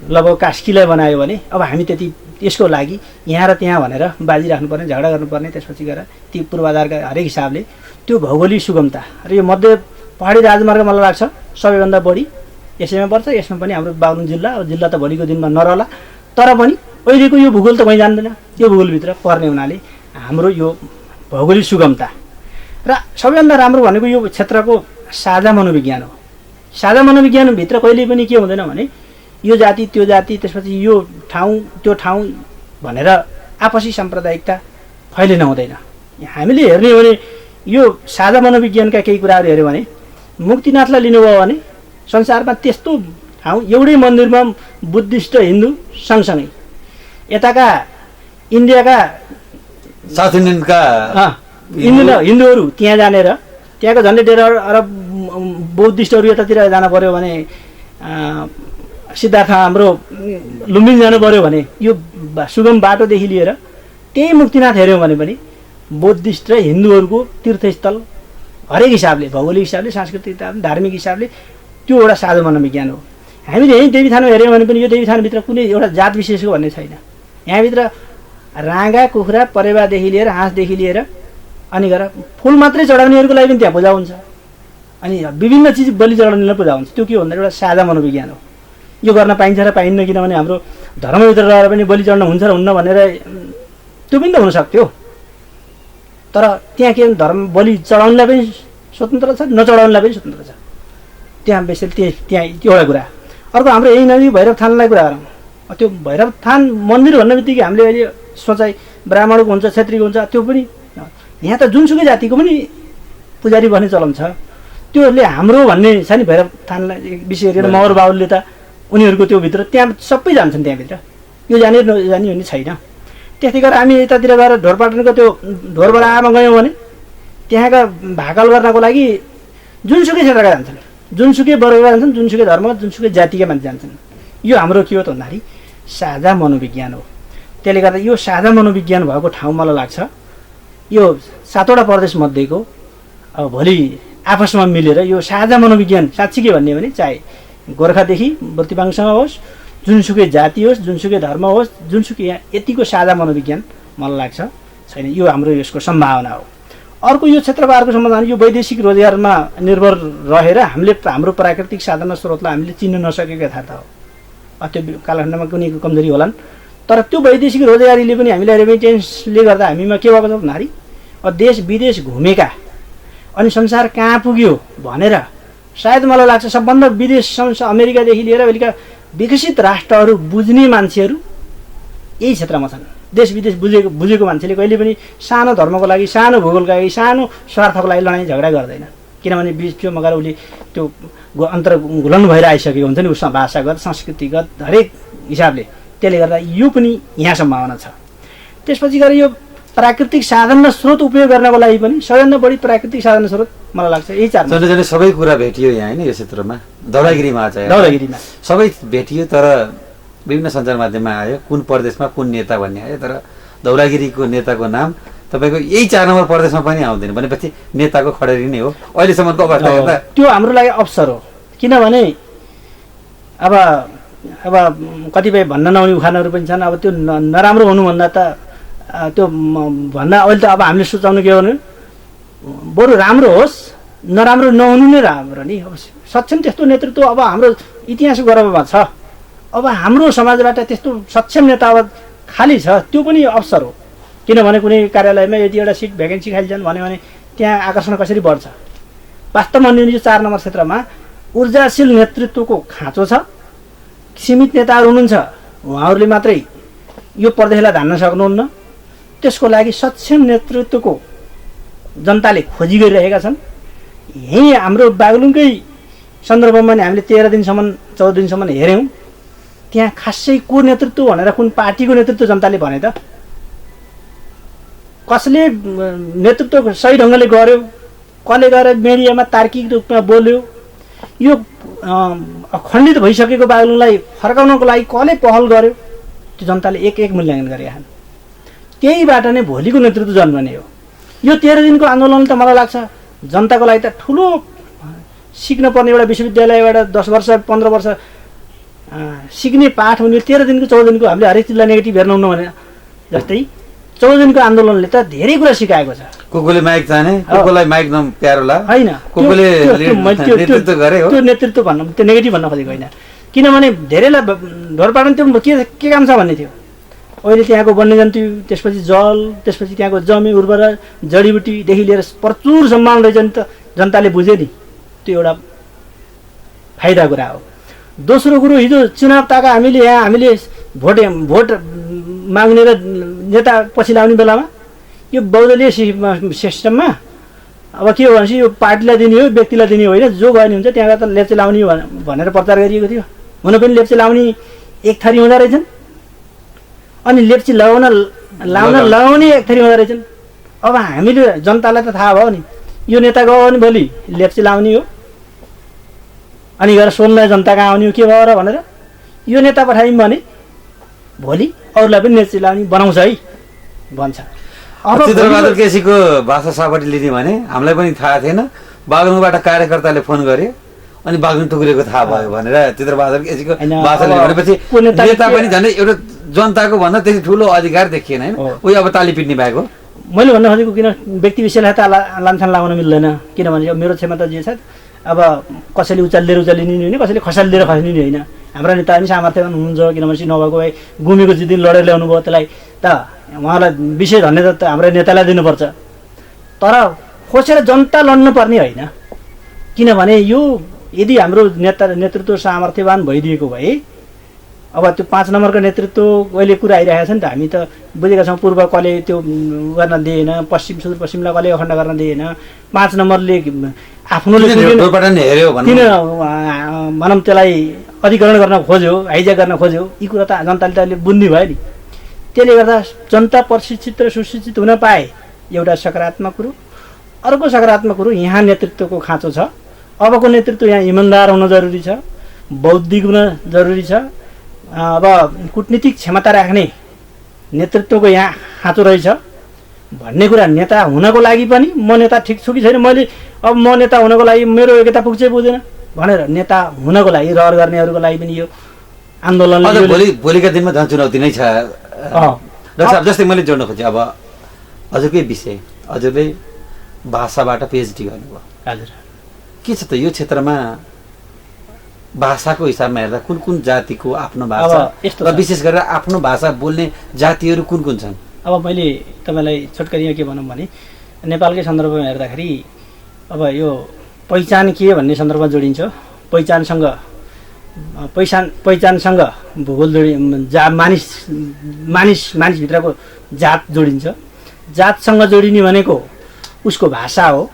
लगभग कास्कीलाई बनायो भने अब हामी त्यति यसको लागि यहाँ र त्यहाँ भनेर बाजी राख्नुपर्ने, झगडा गर्नुपर्ने, त्यसपछि गएर ती पूर्वाधारका हरेक हिसाबले त्यो भौगोलिक सुगमता र यो मध्य पहाडी राजमार्ग मलाई लाग्छ सबैभन्दा बढी यसैमा पर्छ। यसमा पनि हाम्रो बागलुङ जिल्ला, अब जिल्ला त भोलिको दिनमा नरहला, तर पनि अहिलेको यो भूगोल त कहीँ जान्दैन। यो भूगोलभित्र पर्ने हुनाले हाम्रो यो भौगोलिक सुगमता र सबैभन्दा राम्रो भनेको यो क्षेत्रको साझा मनोविज्ञान हो। साझा मनोविज्ञानभित्र कहिले पनि के हुँदैन भने यो जाति त्यो जाति त्यसपछि यो ठाउँ त्यो ठाउँ भनेर आपसी साम्प्रदायिकता फैलिन हुँदैन। हामीले हेर्ने हो भने यो साझा मनोविज्ञानका केही कुराहरू हेऱ्यो भने मुक्तिनाथलाई लिनुभयो भने संसारमा त्यस्तो ठाउँ एउटै मन्दिरमा बुद्धिस्ट हिन्दू सँगसँगै, यताका इन्डियाका साउथ इन्डियनका हिन्दूहरू त्यहाँ जानेर त्यहाँको झन्डै 1.5 अरब बौद्धिस्टहरू यतातिर जानु पर्यो भने सिद्धार्थ हाम्रो लुम्बिनी जानु पर्यो भने यो सुगम बाटोदेखि लिएर त्यही मुक्तिनाथ हेऱ्यौँ भने पनि बौद्धिस्ट र हिन्दूहरूको तीर्थस्थल हरेक हिसाबले, भौगोलिक हिसाबले, सांस्कृतिक हिसाबले, धार्मिक हिसाबले त्यो एउटा साझा मनोविज्ञान हो। हामीले यहीँ देवीथानमा हेऱ्यौँ भने पनि यो देवीथानभित्र कुनै एउटा जात विशेषको भन्ने छैन। यहाँभित्र राँगा, कुखुरा, परेवादेखि लिएर हाँसदेखि लिएर अनि गएर फुल मात्रै चढाउनेहरूको लागि पनि त्यहाँ पूजा हुन्छ, अनि विभिन्न चिज बलि चढाउनेलाई पूजा हुन्छ। त्यो के भन्दा एउटा साझा मनोविज्ञान हो। यो गर्न पाइन्छ र पाइन्न, किनभने हाम्रो धर्मभित्र रहेर पनि बलि चढ्न हुन्छ र हुन्न भनेर त्यो पनि त हुनसक्थ्यो। तर त्यहाँ के धर्म बलि चढाउनलाई पनि स्वतन्त्र छ, नचढाउनलाई पनि स्वतन्त्र छ। त्यहाँ बेसी त्यहाँ त्यो एउटा कुरा। अर्को हाम्रो यही नदी भैरव थानलाई कुरा गरौँ। त्यो भैरव थान मन्दिर भन्ने बित्तिकै हामीले अहिले सोचाइ ब्राह्मणको हुन्छ, क्षेत्रीको हुन्छ, त्यो पनि यहाँ त जुनसुकै जातिको पनि पुजारी बस्ने चलन छ। त्योले हाम्रो भन्ने छ नि भैरव थानलाई विशेष गरेर मगर बाहुलले त उनीहरूको त्यो भित्र त्यहाँ सबै जान्छन्। त्यहाँभित्र यो जाने नजाने भन्ने छैन। त्यस्तै गरेर हामी यतातिर गएर ढोरपाटनको त्यो ढोरबडामा गयौँ भने त्यहाँका भाकल गर्नको लागि जुनसुकै क्षेत्रका जान्छन्, जुनसुकै वर्गका जान्छन्, जुनसुकै धर्म, जुनसुकै जातिका मान्छे जान्छन्। यो हाम्रो के हो त भन्दाखेरि साझा मनोविज्ञान हो। त्यसले गर्दा यो साझा मनोविज्ञान भएको ठाउँ मलाई लाग्छ यो 7वटा प्रदेश मध्येको अब भोलि आपसमा मिलेर यो साझा मनोविज्ञान साँच्ची के भन्ने भने चाहे गोर्खादेखि बुर्तिवाङसँग होस्, जुनसुकै जाति होस्, जुनसुकै धर्म होस्, जुनसुकै यहाँ यतिको साझा मनोविज्ञान मलाई लाग्छ छैन। यो हाम्रो यसको सम्भावना हो। अर्को यो क्षेत्रको अर्को समाधान यो वैदेशिक रोजगारमा निर्भर रहेर हामीले हाम्रो प्राकृतिक साधन स्रोतलाई हामीले चिन्न नसकेको यथार्थ हो। त्यो कालखण्डमा कुनै कमजोरी होलान्, तर त्यो वैदेशिक रोजगारीले पनि हामीलाई रेमिटेन्सले गर्दा हामीमा के भएको छ भन्दाखेरि देश विदेश घुमेका अनि संसार कहाँ पुग्यो भनेर सायद मलाई लाग्छ सबभन्दा विदेश अमेरिकादेखि लिएर अहिलेका विकसित राष्ट्रहरू बुझ्ने मान्छेहरू यही क्षेत्रमा छन्। देश विदेश बुझेको मान्छेले कहिले पनि सानो धर्मको लागि, सानो भूगोलको लागि, सानो स्वार्थको लागि लडाइँ झगडा गर्दैन। किनभने विश्वमा गएर उसले त्यो अन्तर्घुलन भएर आइसकेको हुन्छ नि, उसमा भाषागत, संस्कृतिगत हरेक हिसाबले। त्यसले गर्दा यो पनि यहाँ सम्भावना छ। त्यसपछि गएर यो प्राकृतिक साधन र स्रोत उपयोग गर्नको लागि पनि सबैभन्दा बढी प्राकृतिक साधन स्रोत मलाई लाग्छ यही 4 जसले सबै कुरा भेटियो यहाँ होइन। यो क्षेत्रमा धौलागिरीमा चाहिँ धौलागिरीमा सबै भेटियो, तर विभिन्न सञ्चार माध्यममा आयो कुन प्रदेशमा कुन नेता भन्ने आयो, तर धौलागिरीको नेताको नाम तपाईँको यही 4 नम्बर प्रदेशमा पनि आउँदैन भनेपछि नेताको खडेरी नै हो अहिलेसम्मको अवस्था हेर्दा। त्यो हाम्रो लागि अवसर हो। किनभने अब कतिपय भन्न नहुने उखानहरू पनि छन्। अब त्यो नराम्रो हुनुभन्दा त त्यो भन्दा अहिले त अब हामीले सोचाउनु के हो भने बरु राम्रो होस्, नराम्रो नहुनु नै राम्रो नि। अब सक्षम त्यस्तो नेतृत्व अब हाम्रो इतिहास गर्वमा छ। अब हाम्रो समाजबाट त्यस्तो सक्षम नेता अब खाली छ, त्यो पनि अवसर हो। किनभने कुनै कार्यालयमा यदि एउटा सिट भ्याकेन्सी खाली छन् भन्यो भने त्यहाँ आकर्षण कसरी बढ्छ। वास्तवमा यो 4 नम्बर क्षेत्रमा ऊर्जाशील नेतृत्वको खाँचो छ। सीमित नेताहरू हुनुहुन्छ, उहाँहरूले मात्रै यो प्रदेशलाई धान्न सक्नुहुन्न। त्यसको लागि सक्षम नेतृत्वको जनताले खोजी गरिरहेका छन्। यहीँ हाम्रो बागलुङकै सन्दर्भमा नि हामीले 13 दिनसम्म 14 दिनसम्म हेऱ्यौँ। त्यहाँ खासै को नेतृत्व भनेर कुन पार्टीको नेतृत्व जनताले भने त कसले नेतृत्व सही ढङ्गले गर्यो, कसले गएर मिडियामा तार्किक रूपमा बोल्यो, यो खण्डित भइसकेको बागलुङलाई फर्काउनको लागि कसले पहल गर्यो, त्यो जनताले एक मूल्याङ्कन गरेका छन्। त्यहीबाट नै भोलिको नेतृत्व जन्मने हो। यो 13 दिनको आन्दोलन त मलाई लाग्छ जनताको लागि त ठुलो सिक्न पर्ने एउटा विश्वविद्यालयबाट 10 वर्ष 15 वर्ष सिक्ने पाठ हुने 13 दिनको 14 दिनको हामीले हरेक चिजलाई नेगेटिभ हेर्नुहुन्न भने जस्तै 14 दिनको आन्दोलनले त धेरै कुरा सिकाएको छ। कोकोले माइक चाहने, कोकोलाई माइक नम प्यारो ला, होइन कोकोले नेतृत्व गरे हो। त्यो नेतृत्व भन्नु त्यो नेगेटिभ भन्न खोजेको होइन, किनभने धेरैलाई ढोरपाटन त्यो के काम छ भन्ने थियो। अहिले त्यहाँको वन्यजन्तु, त्यसपछि जल, त्यसपछि त्यहाँको जमी उर्वरा जडीबुटीदेखि लिएर प्रचुर सम्मान रहेछ नि त, जनताले बुझ्यो नि, त्यो एउटा फाइदा कुरा हो। दोस्रो कुरो, हिजो चुनाव ताका हामीले भोट माग्ने र नेता पछि लाउने बेलामा यो बहुदलीय सिस्टममा अब के हो भनेपछि यो पार्टीलाई दिने हो, व्यक्तिलाई दिने होइन, जो गयो नि हुन्छ त्यहाँ त लेप्चे लाउने भनेर प्रचार गरिएको थियो। हुन पनि लेप्चे लाउने एक थरी हुँदो रहेछन्, अनि लेप्चे लगाउने एक थरी हुँदो रहेछन्। अब हामीले जनतालाई त थाहा भयो नि, यो नेता गयो भने भोलि लेप्चे लाउने हो, अनि गएर सोध्न जनता कहाँ आउने हो के भयो र भनेर यो नेता पठायौँ भने भोलि अरूलाई पनि लेप्चे लाउने बनाउँछ है भन्छ। चित्रबहादुर केसीको भाषा सापटी लिने भने हामीलाई पनि थाहा थिएन, बागलुङबाट कार्यकर्ताले फोन गरे अनि बागलुङ टुक्रेको थाहा भयो भनेर चित्रबहादुर केसीको भाषाले भनेपछि नेता पनि झन् एउटा जनताको भन्दा त्यति ठुलो अधिकार देखिएन होइन, उही अब ताली पिट्ने भएको। मैले भन्न खोजेको किन व्यक्ति विषयलाई त लान्छान लगाउन मिल्दैन, किनभने मेरो क्षमता जे छ अब कसैले उचालिदिएर उचालिने होइन, कसैले खसालिदिएर खसालिने होइन। हाम्रा नेता पनि सामर्थ्यवान हुनुहुन्छ, किनभने नभएको भए गुमेको जित दिन लडेर ल्याउनु भयो, त्यसलाई त उहाँलाई विशेष धन्यवाद त हाम्रा नेतालाई दिनुपर्छ। तर खोसेर जनता लड्नु पर्ने होइन, किनभने यो यदि हाम्रो नेतृत्व सामर्थ्यवान भइदिएको भए अब त्यो 5 नम्बरको नेतृत्व अहिले कुरा आइरहेको छ नि त, हामी त बुझेका छौँ पूर्व कले त्यो गर्न दिएन, पश्चिम सुदूरपश्चिमलाई कले अखण्ड गर्न दिएन, 5 नम्बरले आफ्नोले किन भनौँ त्यसलाई अधिकरण गर्न खोज्यो, हाइज्याक गर्न खोज्यो, यी कुरा त जनताले त अहिले बुझ्ने भयो नि। त्यसले गर्दा जनता प्रशिक्षित र सुशिक्षित हुन पाए एउटा सकारात्मक कुरो। अर्को सकारात्मक कुरो, यहाँ नेतृत्वको खाँचो छ। अबको नेतृत्व यहाँ इमान्दार हुन जरुरी छ, बौद्धिक हुन जरुरी छ। अब कूटनीतिक क्षमता राख्ने नेतृत्वको यहाँ खाँचो रहेछ भन्ने कुरा नेता हुनको लागि पनि म नेता ठिक छु कि छैन, मैले अब म नेता हुनको लागि मेरो योग्यता पुग्छ पुग्दैन भनेर नेता हुनको लागि रहर गर्नेहरूको लागि पनि यो आन्दोलन भोलिका दिनमा झन् चुनौती नै छ। डाक्टर साहब, जस्तै मैले जोड्न खोजेँ, अब हजुरकै विषय, हजुरले भाषाबाट पिएचडी गर्नुभयो। हजुर, के छ त यो क्षेत्रमा भाषाको हिसाबमा हेर्दा कुन कुन जातिको आफ्नो भाषा र विशेष गरेर आफ्नो भाषा बोल्ने जातिहरू कुन कुन छन्? अब मैले तपाईँलाई छोटकरीमा के भनौँ भने नेपालकै सन्दर्भमा हेर्दाखेरि अब यो पहिचान के भन्ने सन्दर्भमा जोडिन्छ। पहिचानसँग भूगोल मानिसभित्रको जात जोडिन्छ। जातसँग जोडिने भनेको उसको भाषा हो,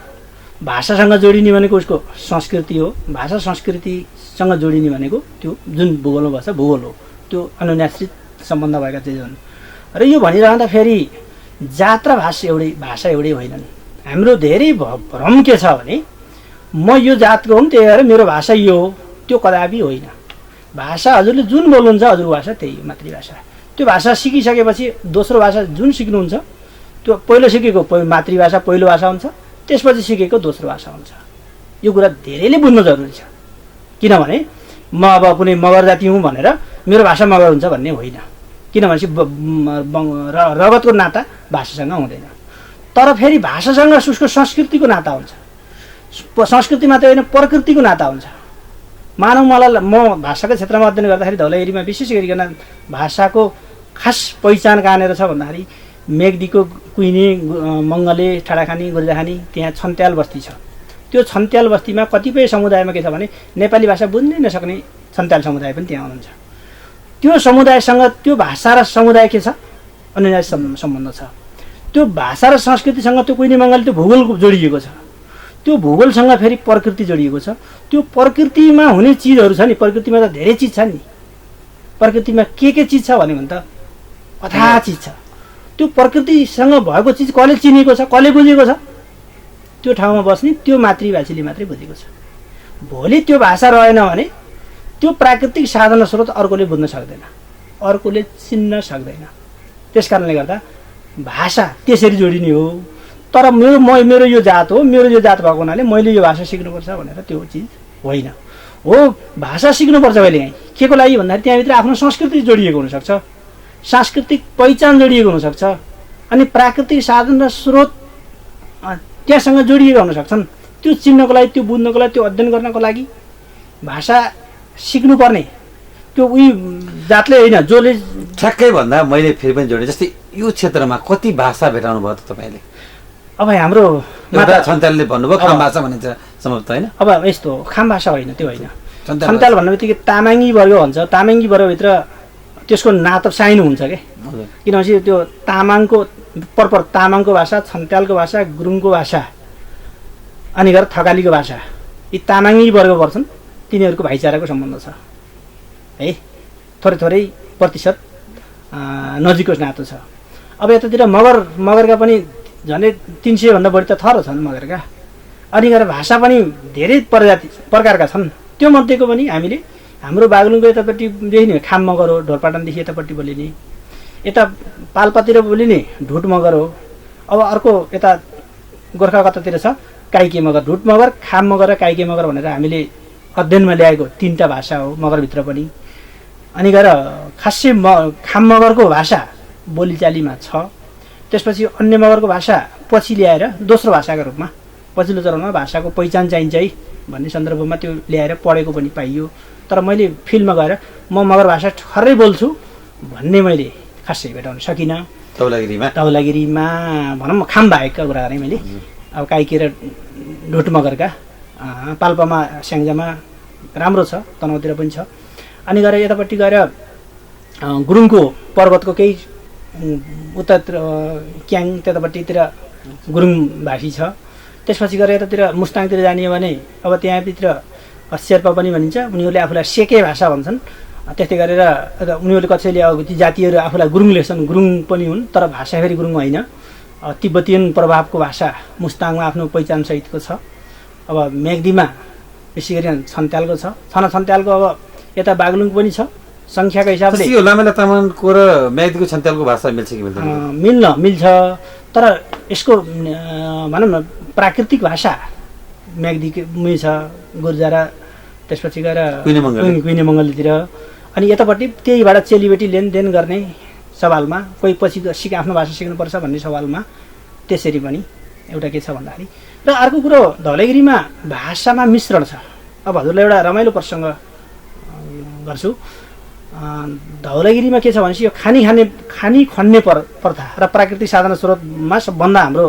भाषासँग जोडिने भनेको उसको संस्कृति हो, भाषा संस्कृतिसँग जोडिने भनेको त्यो जुन भूगोलमा बस्छ भूगोल हो, त्यो अनुन्याश्रित सम्बन्ध भएका चिज हुन्। र यो भनिरहँदा फेरि जात र भाषा एउटै होइनन्। हाम्रो धेरै भ्रम के छ भने म यो जातको हुँ त्यही भएर मेरो भाषा यो हो, त्यो कदापि होइन। भाषा हजुरले जुन बोल्नुहुन्छ हजुरको भाषा त्यही हो, मातृभाषा। त्यो भाषा सिकिसकेपछि दोस्रो भाषा जुन सिक्नुहुन्छ त्यो पहिलो सिकेको मातृभाषा पहिलो भाषा हुन्छ, त्यसपछि सिकेको दोस्रो भाषा हुन्छ। यो कुरा धेरैले बुझ्नु जरुरी छ, किनभने म अब कुनै मगर जाति हुँ भनेर मेरो भाषा मगर हुन्छ भन्ने होइन, किनभने रगतको नाता भाषासँग हुँदैन। तर फेरि भाषासँग उसको संस्कृतिको नाता हुन्छ, संस्कृति मात्रै होइन प्रकृतिको नाता हुन्छ। मानौँ म भाषाको क्षेत्रमा अध्ययन गर्दाखेरि धौलागिरीमा विशेष गरिकन भाषाको खास पहिचान कहाँनिर छ भन्दाखेरि मेघदीको कुइने, मङ्गले, ठाडाखानी, गोर्जाखानी त्यहाँ छन्त्याल बस्ती छ। त्यो छन्त्याल बस्तीमा कतिपय समुदायमा के छ भने नेपाली भाषा बुझ्नै नसक्ने छन्त्याल समुदाय पनि त्यहाँ हुनुहुन्छ। त्यो समुदायसँग त्यो भाषा र समुदाय के छ अन्य सम्बन्ध छ। त्यो भाषा र संस्कृतिसँग त्यो कुइने मङ्गले त्यो भूगोल जोडिएको छ, त्यो भूगोलसँग फेरि प्रकृति जोडिएको छ। त्यो प्रकृतिमा हुने चिजहरू छ नि, प्रकृतिमा त धेरै चिज छ नि, प्रकृतिमा के चिज छ भने त अथाह चिज छ। त्यो प्रकृतिसँग भएको चिज कसले चिनेको छ, कसले बुझेको छ, त्यो ठाउँमा बस्ने त्यो मातृभाषीले मात्रै बुझेको छ। भोलि त्यो भाषा रहेन भने त्यो प्राकृतिक साधन स्रोत अर्कोले बुझ्न सक्दैन, अर्कोले चिन्न सक्दैन। त्यस कारणले गर्दा भाषा त्यसरी जोडिने हो। तर मेरो यो जात हो, मेरो यो जात भएको हुनाले मैले यो भाषा सिक्नुपर्छ भनेर त्यो चिज होइन हो। भाषा सिक्नुपर्छ कहिले के को लागि भन्दाखेरि त्यहाँभित्र आफ्नो संस्कृति जोडिएको हुनसक्छ, सांस्कृतिक पहिचान जोडिएको हुनसक्छ। अनि प्राकृतिक साधन र स्रोत त्यहाँसँग जोडिएका हुन सक्छन्। त्यो चिन्नको लागि, त्यो बुझ्नको लागि, त्यो अध्ययन गर्नको लागि भाषा सिक्नुपर्ने त्यो उही जातले होइन, जसले ठ्याक्कै भन्दा मैले फेरि पनि जोडेँ, जस्तै यो क्षेत्रमा कति भाषा भेटाउनु भयो त तपाईँले? अब हाम्रो माता छन्त्यालले भन्नुभयो खाम भाषा भनिन्छ सम्भवतः, होइन? अब यस्तो खाम भाषा होइन, त्यो होइन। छन्त्याल छन्त्याल भन्ने बित्तिकै तामाङी वर्ग भन्छ। तामाङी वर्गभित्र त्यसको नातो साइनो हुन्छ क्या, किनभने त्यो तामाङको परपर तामाङको भाषा, छन्त्यालको भाषा, गुरुङको भाषा, अनि गएर थकालीको भाषा, यी तामाङी वर्ग पर्छन्। तिनीहरूको भाइचाराको सम्बन्ध छ है, थोरै थोरै प्रतिशत नजिकको नातो छ। अब यतातिर मगरका पनि झन्डै 300 भन्दा बढी त थर छन् मगरका। अनि गएर भाषा पनि धेरै प्रकारका छन्। त्यो मध्येको पनि हामीले हाम्रो बागलुङको यतापट्टि देखिने खाम मगर हो, ढोरपाटनदेखि यतापट्टि बोलिने, यता पाल्पातिर बोलिने ढुट मगर हो। अब अर्को यता गोर्खा कतातिर छ काइके मगर, ढुट मगर, खाम मगर र काइके मगर भनेर हामीले अध्ययनमा ल्याएको 3टा भाषा हो मगरभित्र पनि। अनि गएर खासै खाम मगरको भाषा बोलीचालीमा छ। त्यसपछि अन्य मगरको भाषा पछि ल्याएर दोस्रो भाषाका रूपमा पछिल्लो चरणमा भाषाको पहिचान चाहिन्छ है भन्ने सन्दर्भमा त्यो ल्याएर पढेको पनि पाइयो। तर मैले फिल्डमा गएर म मगर भाषा ठर्रै बोल्छु भन्ने मैले खासै भेटाउन सकिनँ। तौलागिरीमा भनौँ खाम बाहेकका कुरा गरेँ मैले। अब काइके र ढुट मगरका पाल्पामा स्याङ्जामा राम्रो छ, तनहुँतिर पनि छ। अनि गएर यतापट्टि गएर गुरुङको पर्वतको केही उतातिर क्याङ त्यतापट्टितिर गुरुङ भाषी छ। त्यसपछि गएर यतातिर मुस्ताङतिर जाने हो भने अब त्यहाँभित्र शेर्पा पनि भनिन्छ। उनीहरूले आफूलाई सेके भाषा भन्छन्। त्यस्तै गरेर उनीहरूले कसैले अब ती जातिहरू आफूलाई गुरुङ लेख्छन्, गुरुङ पनि हुन् तर भाषा फेरि गुरुङ होइन। तिब्बतीयन प्रभावको भाषा मुस्ताङमा आफ्नो पहिचानसहितको छ। अब मेग्दीमा विशेष गरी छन्त्यालको छ। छन्त्यालको अब यता बागलुङ पनि छ सङ्ख्याको हिसाबले। लामेला तामाङको र मेग्दीको छन्त्यालको भाषा मिल्छ कि मिल्दैन? मिल्छ, तर यसको भनौँ न प्राकृतिक भाषा मेग्दीमै छ, गुर्जारा, त्यसपछि गएर कुइने मङ्गलतिर। अनि यतापट्टि त्यहीबाट चेलीबेटी लेनदेन गर्ने सवालमा कोही पछि आफ्नो भाषा सिक्नुपर्छ भन्ने सवालमा त्यसरी पनि एउटा के छ भन्दाखेरि। र अर्को कुरो धौलागिरीमा भाषामा मिश्रण छ। अब हजुरलाई एउटा रमाइलो प्रसङ्ग गर्छु। धौलागिरीमा के छ भनेपछि यो खानी खन्ने प्रथा र प्राकृतिक साधन स्रोतमा सबभन्दा हाम्रो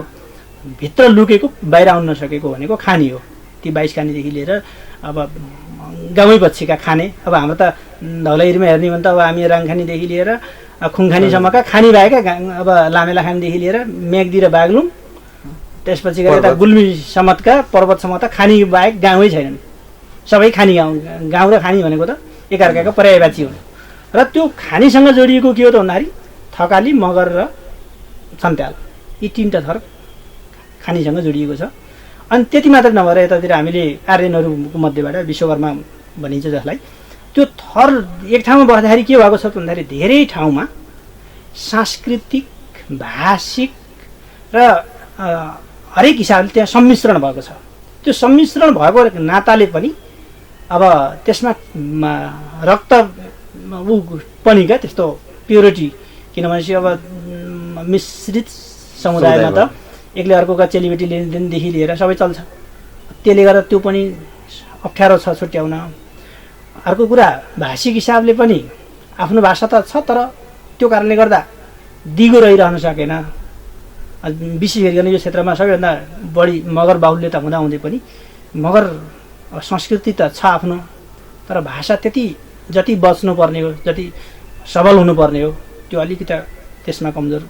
भित्र लुकेको बाहिर आउन नसकेको भनेको खानी हो। ती 22 खानीदेखि लिएर अब गाउँै पछिका खाने, अब हाम्रो त धौलागिरीमा हेर्ने भने त अब हामी राङखानीदेखि लिएर खुङखानीसम्मका खानी बाहेका अब लामेला खानीदेखि लिएर मेग्दी र बागलुङ, त्यसपछि गएर यता गुल्मी सम्मतका पर्वतसम्म त खानी बाहेक गाउँै छैनन्। सबै खानी गाउँ र खानी भनेको त एकअर्काको पर्यायवाची हुन्। र त्यो खानीसँग जोडिएको के हो त भन्दाखेरि थकाली, मगर र छन्त्याल, यी 3टा थर खानीसँग जोडिएको छ। अनि त्यति मात्र नभएर यतातिर हामीले आर्यनहरूको मध्येबाट विश्वकर्मा भनिन्छ जसलाई, त्यो थर एक ठाउँमा बस्दाखेरि के भएको छ भन्दाखेरि धेरै ठाउँमा सांस्कृतिक, भाषिक र हरेक हिसाबले त्यहाँ सम्मिश्रण भएको छ। त्यो सम्मिश्रण भएको नाताले पनि अब त्यसमा रक्त पनि क्या त्यस्तो प्योरिटी, किनभने अब मिश्रित समुदायमा त एकले अर्कोका चेलीबेटी लेनदेनदेखि लिएर सबै चल्छ। त्यसले गर्दा त्यो पनि अप्ठ्यारो छ छुट्याउन। अर्को कुरा भाषिक हिसाबले पनि आफ्नो भाषा त छ, तर त्यो कारणले गर्दा दिगो रहिरहन सकेन। विशेष गरिकन यो क्षेत्रमा सबैभन्दा बढी मगर बाहुल्यता हुँदाहुँदै पनि मगर संस्कृति त छ आफ्नो, तर भाषा त्यति जति बच्नुपर्ने हो, जति सबल हुनुपर्ने हो, त्यो अलिकति त्यसमा कमजोर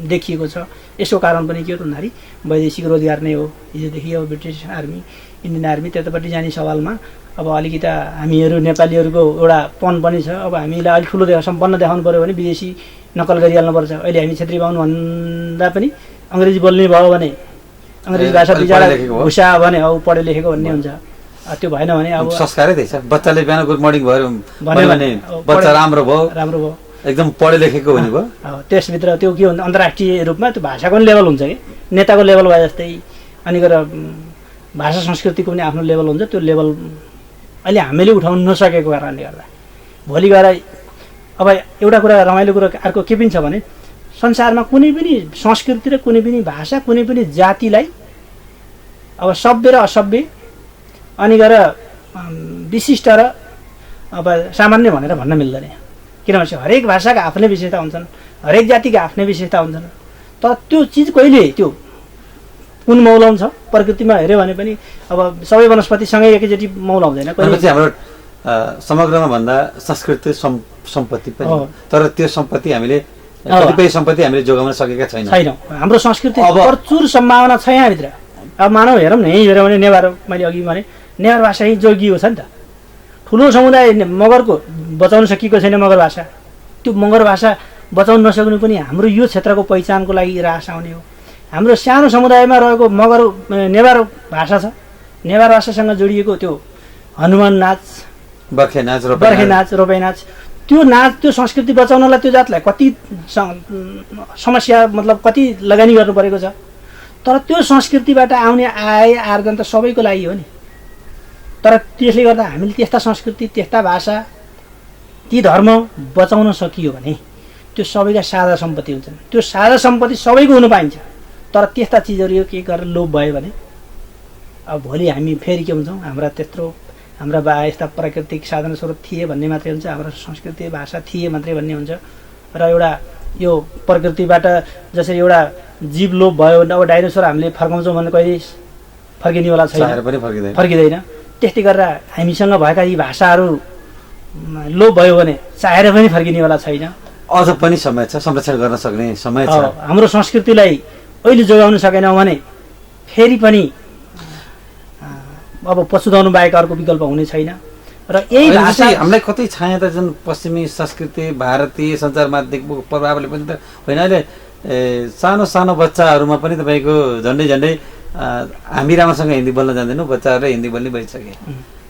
देखिएको छ। यसको कारण पनि के हो त भन्दाखेरि वैदेशिक रोजगार नै हो। हिजोदेखि अब ब्रिटिस आर्मी, इन्डियन आर्मी त्यतापट्टि जाने सवालमा अब अलिकति हामीहरू नेपालीहरूको एउटा पन पनि छ। अब हामीलाई अलिक ठुलो सम्पन्न देखाउनु पऱ्यो भने विदेशी नकल गरिहाल्नुपर्छ। अहिले हामी क्षेत्रीय बाहुन भन्दा पनि अङ्ग्रेजी बोल्ने भयो भने, अङ्ग्रेजी भाषा बिचरा घुसा भने अब पढे लेखेको भन्ने हुन्छ। त्यो भएन भने अब संस्कारै दिएछ। बच्चाले बिहान गुड मर्निङ भयो भने बच्चा राम्रो भयो, एकदम पढे लेखेको हुने भयो। त्यसभित्र त्यो के हुन्छ अन्तर्राष्ट्रिय रूपमा त्यो भाषाको पनि लेभल हुन्छ कि नेताको लेभल भए जस्तै। अनि गएर भाषा संस्कृतिको पनि आफ्नो लेभल हुन्छ। त्यो लेभल अहिले हामीले उठाउन नसकेको कारणले गर्दा भोलि गएर अब एउटा कुरा रमाइलो कुरा अर्को के पनि छ भने संसारमा कुनै पनि संस्कृति र कुनै पनि भाषा कुनै पनि जातिलाई अब सभ्य र असभ्य अनि गएर विशिष्ट र अब सामान्य भनेर भन्न मिल्दैन। किनभने हरेक भाषाका आफ्नै विशेषता हुन्छन्, हरेक जातिका आफ्नै विशेषता हुन्छन्। तर त्यो चिज कहिले त्यो कुन मौलाउँछ प्रकृतिमा हेऱ्यो भने पनि अब सबै वनस्पतिसँगै एकैचोटि मौलाउँदैन। हाम्रो समग्रमा भन्दा संस्कृति सम्पत्ति पनि, तर त्यो सम्पत्ति हामीले कतिपय सम्पत्ति हामीले जोगाउन सकेका छैनौँ। हाम्रो संस्कृति प्रचुर सम्भावना छ यहाँभित्र। अब मानव हेरौँ न, यहीँ हेऱ्यो भने नेवार, मैले अघि भने नेवार भाषा यहीँ जोगिएको छ नि त। ठुलो समुदाय मगरको बचाउन सकिएको छैन मगर भाषा। त्यो मगर भाषा बचाउन नसक्नु पनि हाम्रो यो क्षेत्रको पहिचानको लागि रास आउने हो। हाम्रो सानो समुदायमा रहेको मगर नेवार भाषा छ, नेवार भाषासँग जोडिएको त्यो हनुमान नाच, बर्खे नाच, रोपाई नाच, त्यो नाच त्यो संस्कृति बचाउनलाई त्यो जातलाई कति समस्या मतलब कति लगानी गर्नु परेको छ। तर त्यो संस्कृतिबाट आउने आय आर्जन त सबैको लागि हो नि। तर त्यसले गर्दा हामीले त्यस्ता संस्कृति, त्यस्ता भाषा, ती धर्म बचाउन सकियो भने त्यो सबैका साझा सम्पत्ति हुन्छन्। त्यो साझा सम्पत्ति सबैको हुन पाइन्छ। तर त्यस्ता चिजहरू यो के गरेर लोप भयो भने अब भोलि हामी फेरि के हुन्छौँ, हाम्रा त्यत्रो हाम्रा यस्ता प्राकृतिक साधन स्रोत थिए भन्ने मात्रै हुन्छ, हाम्रो संस्कृति भाषा थिए मात्रै भन्ने हुन्छ। र एउटा यो प्रकृतिबाट जसरी एउटा जीव लोप भयो भने अब डाइनोसर हामीले फर्काउँछौँ भने कहिले फर्किनेवाला छैन, फर्किँदैन। त्यस्तै गरेर हामीसँग भएका यी भाषाहरू लोप भयो भने चाहेर पनि फर्किनेवाला छैन। अझ पनि समय छ, संरक्षण गर्न सक्ने समय छ। हाम्रो संस्कृतिलाई अहिले जोगाउन सकेनौँ भने फेरि पनि अब पछुताउनु बाहेक अर्को विकल्प हुने छैन। र यही भाषा हामीलाई कतै छाया त जुन पश्चिमी संस्कृति, भारतीय सञ्चार माध्यमको प्रभावले पनि त होइन। अहिले सानो सानो बच्चाहरूमा पनि तपाईँको झन्डै झन्डै हामी राम्रोसँग हिन्दी बोल्न जान्दैनौँ, बच्चाहरूले हिन्दी बोल्ने भइसके।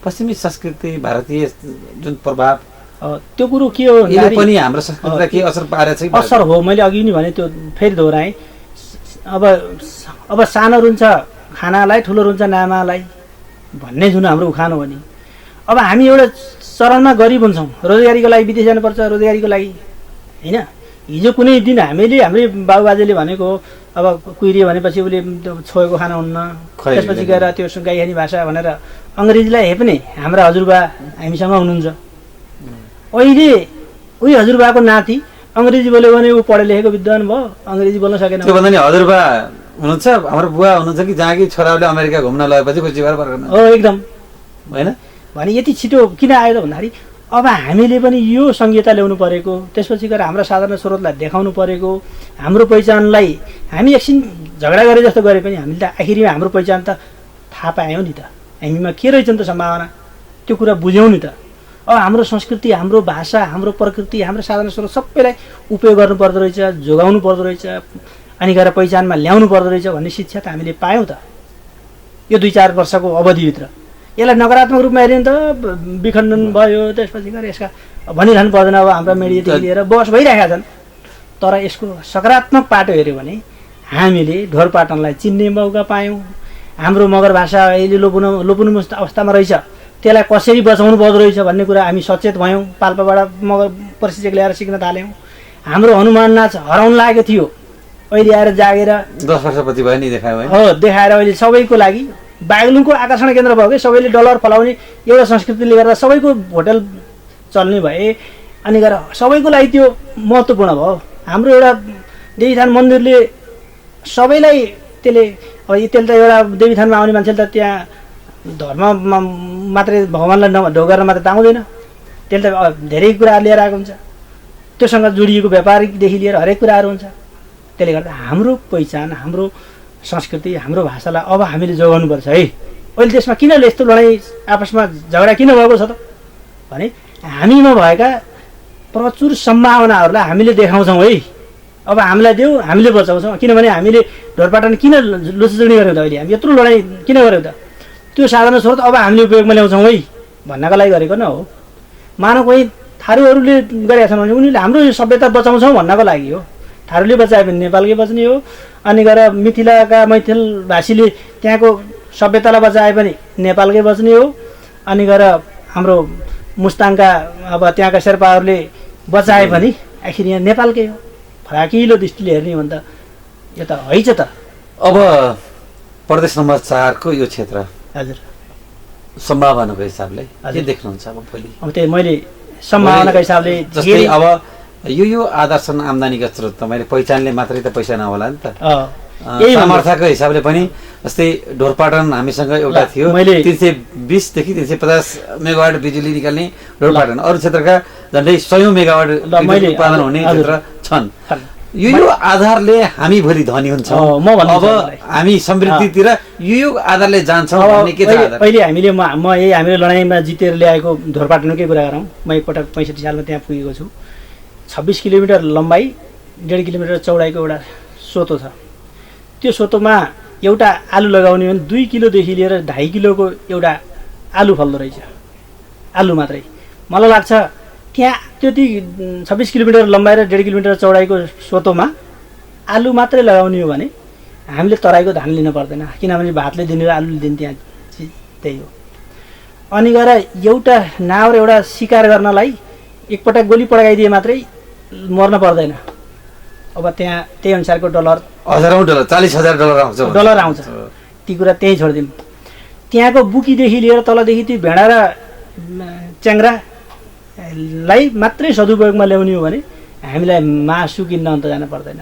पश्चिमी संस्कृति, भारतीय जुन प्रभाव, त्यो कुरो के हो पनि हाम्रो संस्कृतिलाई के असर पारेछ? असर हो, मैले अघि नै भने त्यो फेरि दोहोऱ्याएँ। अब सानो रुन्छ खानालाई, ठुलो रुन्छ नामालाई भन्ने जुन हाम्रो उखान हो नि। अब हामी एउटा चरणमा गरिब हुन्छौँ, रोजगारीको लागि विदेश जानुपर्छ, रोजगारीको लागि होइन। हिजो कुनै दिन हाम्रै बाबुबाजेले भनेको अब कुहिरियो भनेपछि उसले छोएको खाना हुन्न, त्यसपछि गएर त्यो गाईखानी भाषा भनेर अङ्ग्रेजीलाई हेप्ने हाम्रा हजुरबा हामीसँग हुनुहुन्छ। अहिले उही हजुरबाको नाति अङ्ग्रेजी बोल्यो भने ऊ पढे लेखेको विद्वान भयो, अङ्ग्रेजी बोल्न सकेन। त्यो भन्दा नि हजुरबा हुनुहुन्छ, हाम्रो बुवा हुनुहुन्छ कि जहाँ कि छोराले अमेरिका घुम्न लगेपछि खुसीबार फर्कन हो एकदम होइन भने यति छिटो किन आयो त भन्दाखेरि अब हामीले पनि यो संहिता ल्याउनु परेको, त्यसपछि गएर हाम्रा साधारण स्रोतलाई देखाउनु परेको, हाम्रो पहिचानलाई हामी एकछिन झगडा गरे जस्तो गरे पनि हामीले त आखिरमा हाम्रो पहिचान त थाहा पायौँ नि त, हामीमा के रहेछ नि त सम्भावना, त्यो कुरा बुझ्यौँ नि त। अब हाम्रो संस्कृति, हाम्रो भाषा, हाम्रो प्रकृति, हाम्रो साधारण स्रोत सबैलाई उपयोग गर्नु पर्दो रहेछ, जोगाउनु पर्दो रहेछ, अनि गएर पहिचानमा ल्याउनु पर्दो रहेछ भन्ने शिक्षा त हामीले पायौँ त यो 2-4 वर्षको अवधिभित्र। यसलाई नकारात्मक रूपमा हेऱ्यो भने त विखण्डन भयो, त्यसपछि गएर यसका भनिरहनु पर्दैन। अब हाम्रा मिडियादेखि लिएर बहस भइरहेका छन्। तर यसको सकारात्मक पाटो हेऱ्यो भने हामीले ढोरपाटनलाई चिन्ने मौका पायौँ। हाम्रो मगर भाषा अहिले लोपुनु अवस्थामा रहेछ, त्यसलाई कसरी बचाउनु पर्दो रहेछ भन्ने कुरा हामी सचेत भयौँ। पाल्पाबाट मगर प्रशिक्षक ल्याएर सिक्न थाल्यौँ। हाम्रो हनुमान नाच हराउन लागेको थियो, अहिले आएर जागेर 10 वर्षपछि भयो नि देखायो हो, देखाएर अहिले सबैको लागि बागलुङको आकर्षण केन्द्र भयो कि सबैले डलर फलाउने एउटा संस्कृतिले गर्दा सबैको होटल चल्ने भए, अनि गएर सबैको लागि त्यो महत्त्वपूर्ण भयो। हाम्रो एउटा देवीथान मन्दिरले सबैलाई त्यसले त एउटा देवीथानमा आउने मान्छेले त त्यहाँ धर्ममा मात्रै भगवान्लाई ढोक गरेर मात्रै ताउँदैन, त्यसले त धेरै कुराहरू लिएर आएको हुन्छ, त्योसँग जोडिएको व्यापारिकदेखि लिएर हरेक कुराहरू हुन्छ। त्यसले गर्दा हाम्रो पहिचान, हाम्रो संस्कृति, हाम्रो भाषालाई अब हामीले जोगाउनुपर्छ है। अहिले देशमा किन यस्तो लडाइँ आपसमा झगडा किन भएको छ त भने हामीमा भएका प्रचुर सम्भावनाहरूलाई हामीले देखाउँछौँ है। अब हामीलाई देऊ, हामीले बचाउँछौँ। किनभने हामीले ढोरपाटन किन लुचुचुडी गरेको त, अहिले हामी यत्रो लडाइँ किन गरेको त, त्यो साधन स्रोत अब हामीले उपयोगमा ल्याउँछौँ है भन्नको लागि गरेको न हो। मानव कोही थारूहरूले गरेका छन् भने उनीहरूले हाम्रो यो सभ्यता बचाउँछौँ भन्नको लागि हो। थारूले बचायो भने नेपालकै बच्ने हो, अनि गएर मिथिलाका मैथिल भाषीले त्यहाँको सभ्यतालाई बचाए पनि नेपालकै बच्ने हो, अनि गएर हाम्रो मुस्ताङका अब त्यहाँका शेर्पाहरूले बचाए पनि आखिर यहाँ नेपालकै हो। फराकिलो दृष्टिले हेर्ने हो भने त यो त हैछ त। अब प्रदेश नम्बर 4 को यो क्षेत्र हजुर सम्भावनाको हिसाबले के देख्नुहुन्छ अब भोलि? अब त्यही मैले सम्भावनाको हिसाबले जस्तै अब यो आदर्शन आम्दानीका स्रोत त मैले पहिचानले मात्रै त पैसा नहोला नि त, सामर्थ्यको हिसाबले पनि जस्तै ढोरपाटन हामीसँग एउटा थियो 320 देखि 350 मेगावाट बिजुली निकाल्ने ढोरपाटन, अरू क्षेत्रका झन्डै 100 मेगावाट उत्पादन हुने क्षेत्र छन्। यो आधारले हामी भोलि धनी हुन्छौँ, अब हामी समृद्धितिर यो आधारले जान्छौँ भन्ने के छ? अहिले हामीले म यही हामीले लडाइँमा जितेर ल्याएको ढोरपाटनकै कुरा गरौँ। म एकपटक 65 सालमा त्यहाँ पुगेको छु। 26 किलोमिटर लम्बाइ 1.5 किलोमिटर चौडाइको एउटा सोतो छ। त्यो सोतोमा एउटा आलु लगाउने भने 2 किलोदेखि लिएर 2.5 किलोको एउटा आलु फल्दो रहेछ, आलु मात्रै। मलाई लाग्छ त्यहाँ त्यति 26 किलोमिटर लम्बाइ र 1.5 किलोमिटर चौडाइको सोतोमा आलु मात्रै लगाउने हो भने हामीले तराईको धान लिन पर्दैन, किनभने भातले दिने र आलुले दिने त्यहाँ त्यही हो। अनि गएर एउटा नाउ र एउटा शिकार गर्नलाई एकपटक गोली पड्काइदिए मात्रै मर्न पर्दैन। अब त्यहाँ त्यही अनुसारको डलर, हजारौँ डलर, 40,000 डलर आउँछ। ती कुरा त्यहीँ छोडिदिउँ। त्यहाँको बुकीदेखि लिएर तलदेखि त्यो भेडा र च्याङ्ग्रालाई मात्रै सदुपयोगमा ल्याउने हो भने हामीलाई मासु किन्न अन्त जान पर्दैन।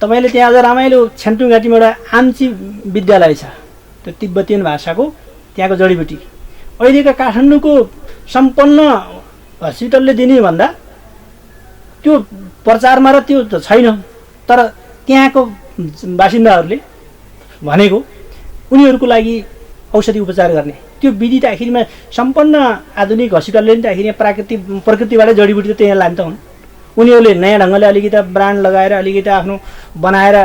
तपाईँले त्यहाँ अझ रमाइलो छ्यान्टुङ घाटीमा एउटा आम्ची विद्यालय छ, त्यो तिब्बतीयन भाषाको त्यहाँको जडीबुटी। अहिलेका काठमाडौँको सम्पन्न हस्पिटलले दिने भन्दा त्यो प्रचारमा र त्यो छैन, तर त्यहाँको बासिन्दाहरूले भनेको उनीहरूको लागि औषधि उपचार गर्ने त्यो विधि त आखिरमा सम्पन्न आधुनिक हस्पिटलले नि त आखिर प्रकृतिबाटै जडीबुटी त त्यहाँ लान्छ हुन्। उनीहरूले नयाँ ढङ्गले अलिकति ब्रान्ड लगाएर अलिकति आफ्नो बनाएर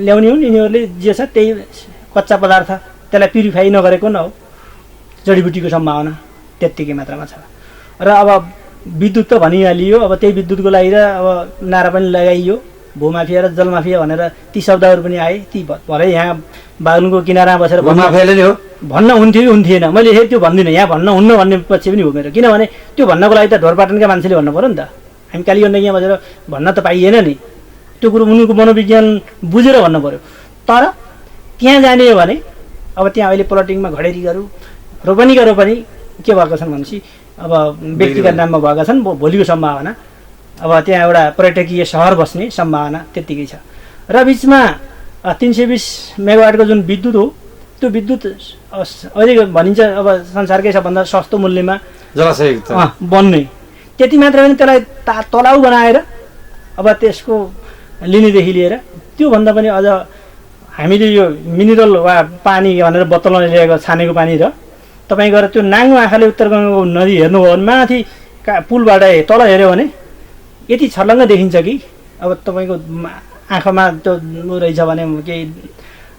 ल्याउने हुन्। यिनीहरूले जे छ त्यही कच्चा पदार्थ त्यसलाई प्युरिफाई नगरेको न हो। जडीबुटीको सम्भावना त्यत्तिकै मात्रामा छ। र अब विद्युत त भनिहालियो, अब त्यही विद्युतको लागि र अब नारा पनि लगाइयो, भूमाफिया र जलमाफिया भनेर ती शब्दहरू पनि आए। ती भरे यहाँ बागलुङको किनारामा बसेर भूमाफियाले नि हो भन्न हुन्थ्यो कि हुन्थेन, मैले हे त्यो भन्दिनँ, यहाँ भन्न हुन्न भन्ने पक्ष पनि हो मेरो। किनभने त्यो भन्नको लागि त ढोरपाटनका मान्छेले भन्नु पऱ्यो नि त। हामी कालीगण्डकी यहाँ बसेर भन्न त पाइएन नि, त्यो कुरो उनीहरूको मनोविज्ञान बुझेर भन्नु पऱ्यो। तर त्यहाँ जाने हो भने अब त्यहाँ अहिले प्लटिङमा घडेरीहरू रोपनीका रोपनी के भएको छन् भनेपछि अब व्यक्तिगत नाममा भएका छन्। भोलिको सम्भावना अब त्यहाँ एउटा पर्यटकीय सहर बस्ने सम्भावना त्यत्तिकै छ। र बिचमा 320 मेगावाटको जुन विद्युत हो त्यो विद्युत अहिले भनिन्छ अब संसारकै सबभन्दा सस्तो मूल्यमा जलाशय बन्ने। त्यति मात्र पनि त्यसलाई तलाउ बनाएर अब त्यसको लिनेदेखि लिएर त्योभन्दा पनि अझ हामीले यो मिनरल वा पानी भनेर बोतलमा ल्याएको छानेको पानी र तपाईँ गएर त्यो नाङ्गो आँखाले उत्तर गङ्गाको नदी हेर्नुभयो भने माथि पुलबाट तल हेऱ्यो भने यति छर्लङ्ग देखिन्छ कि अब तपाईँको आँखामा त्यो रहेछ भने केही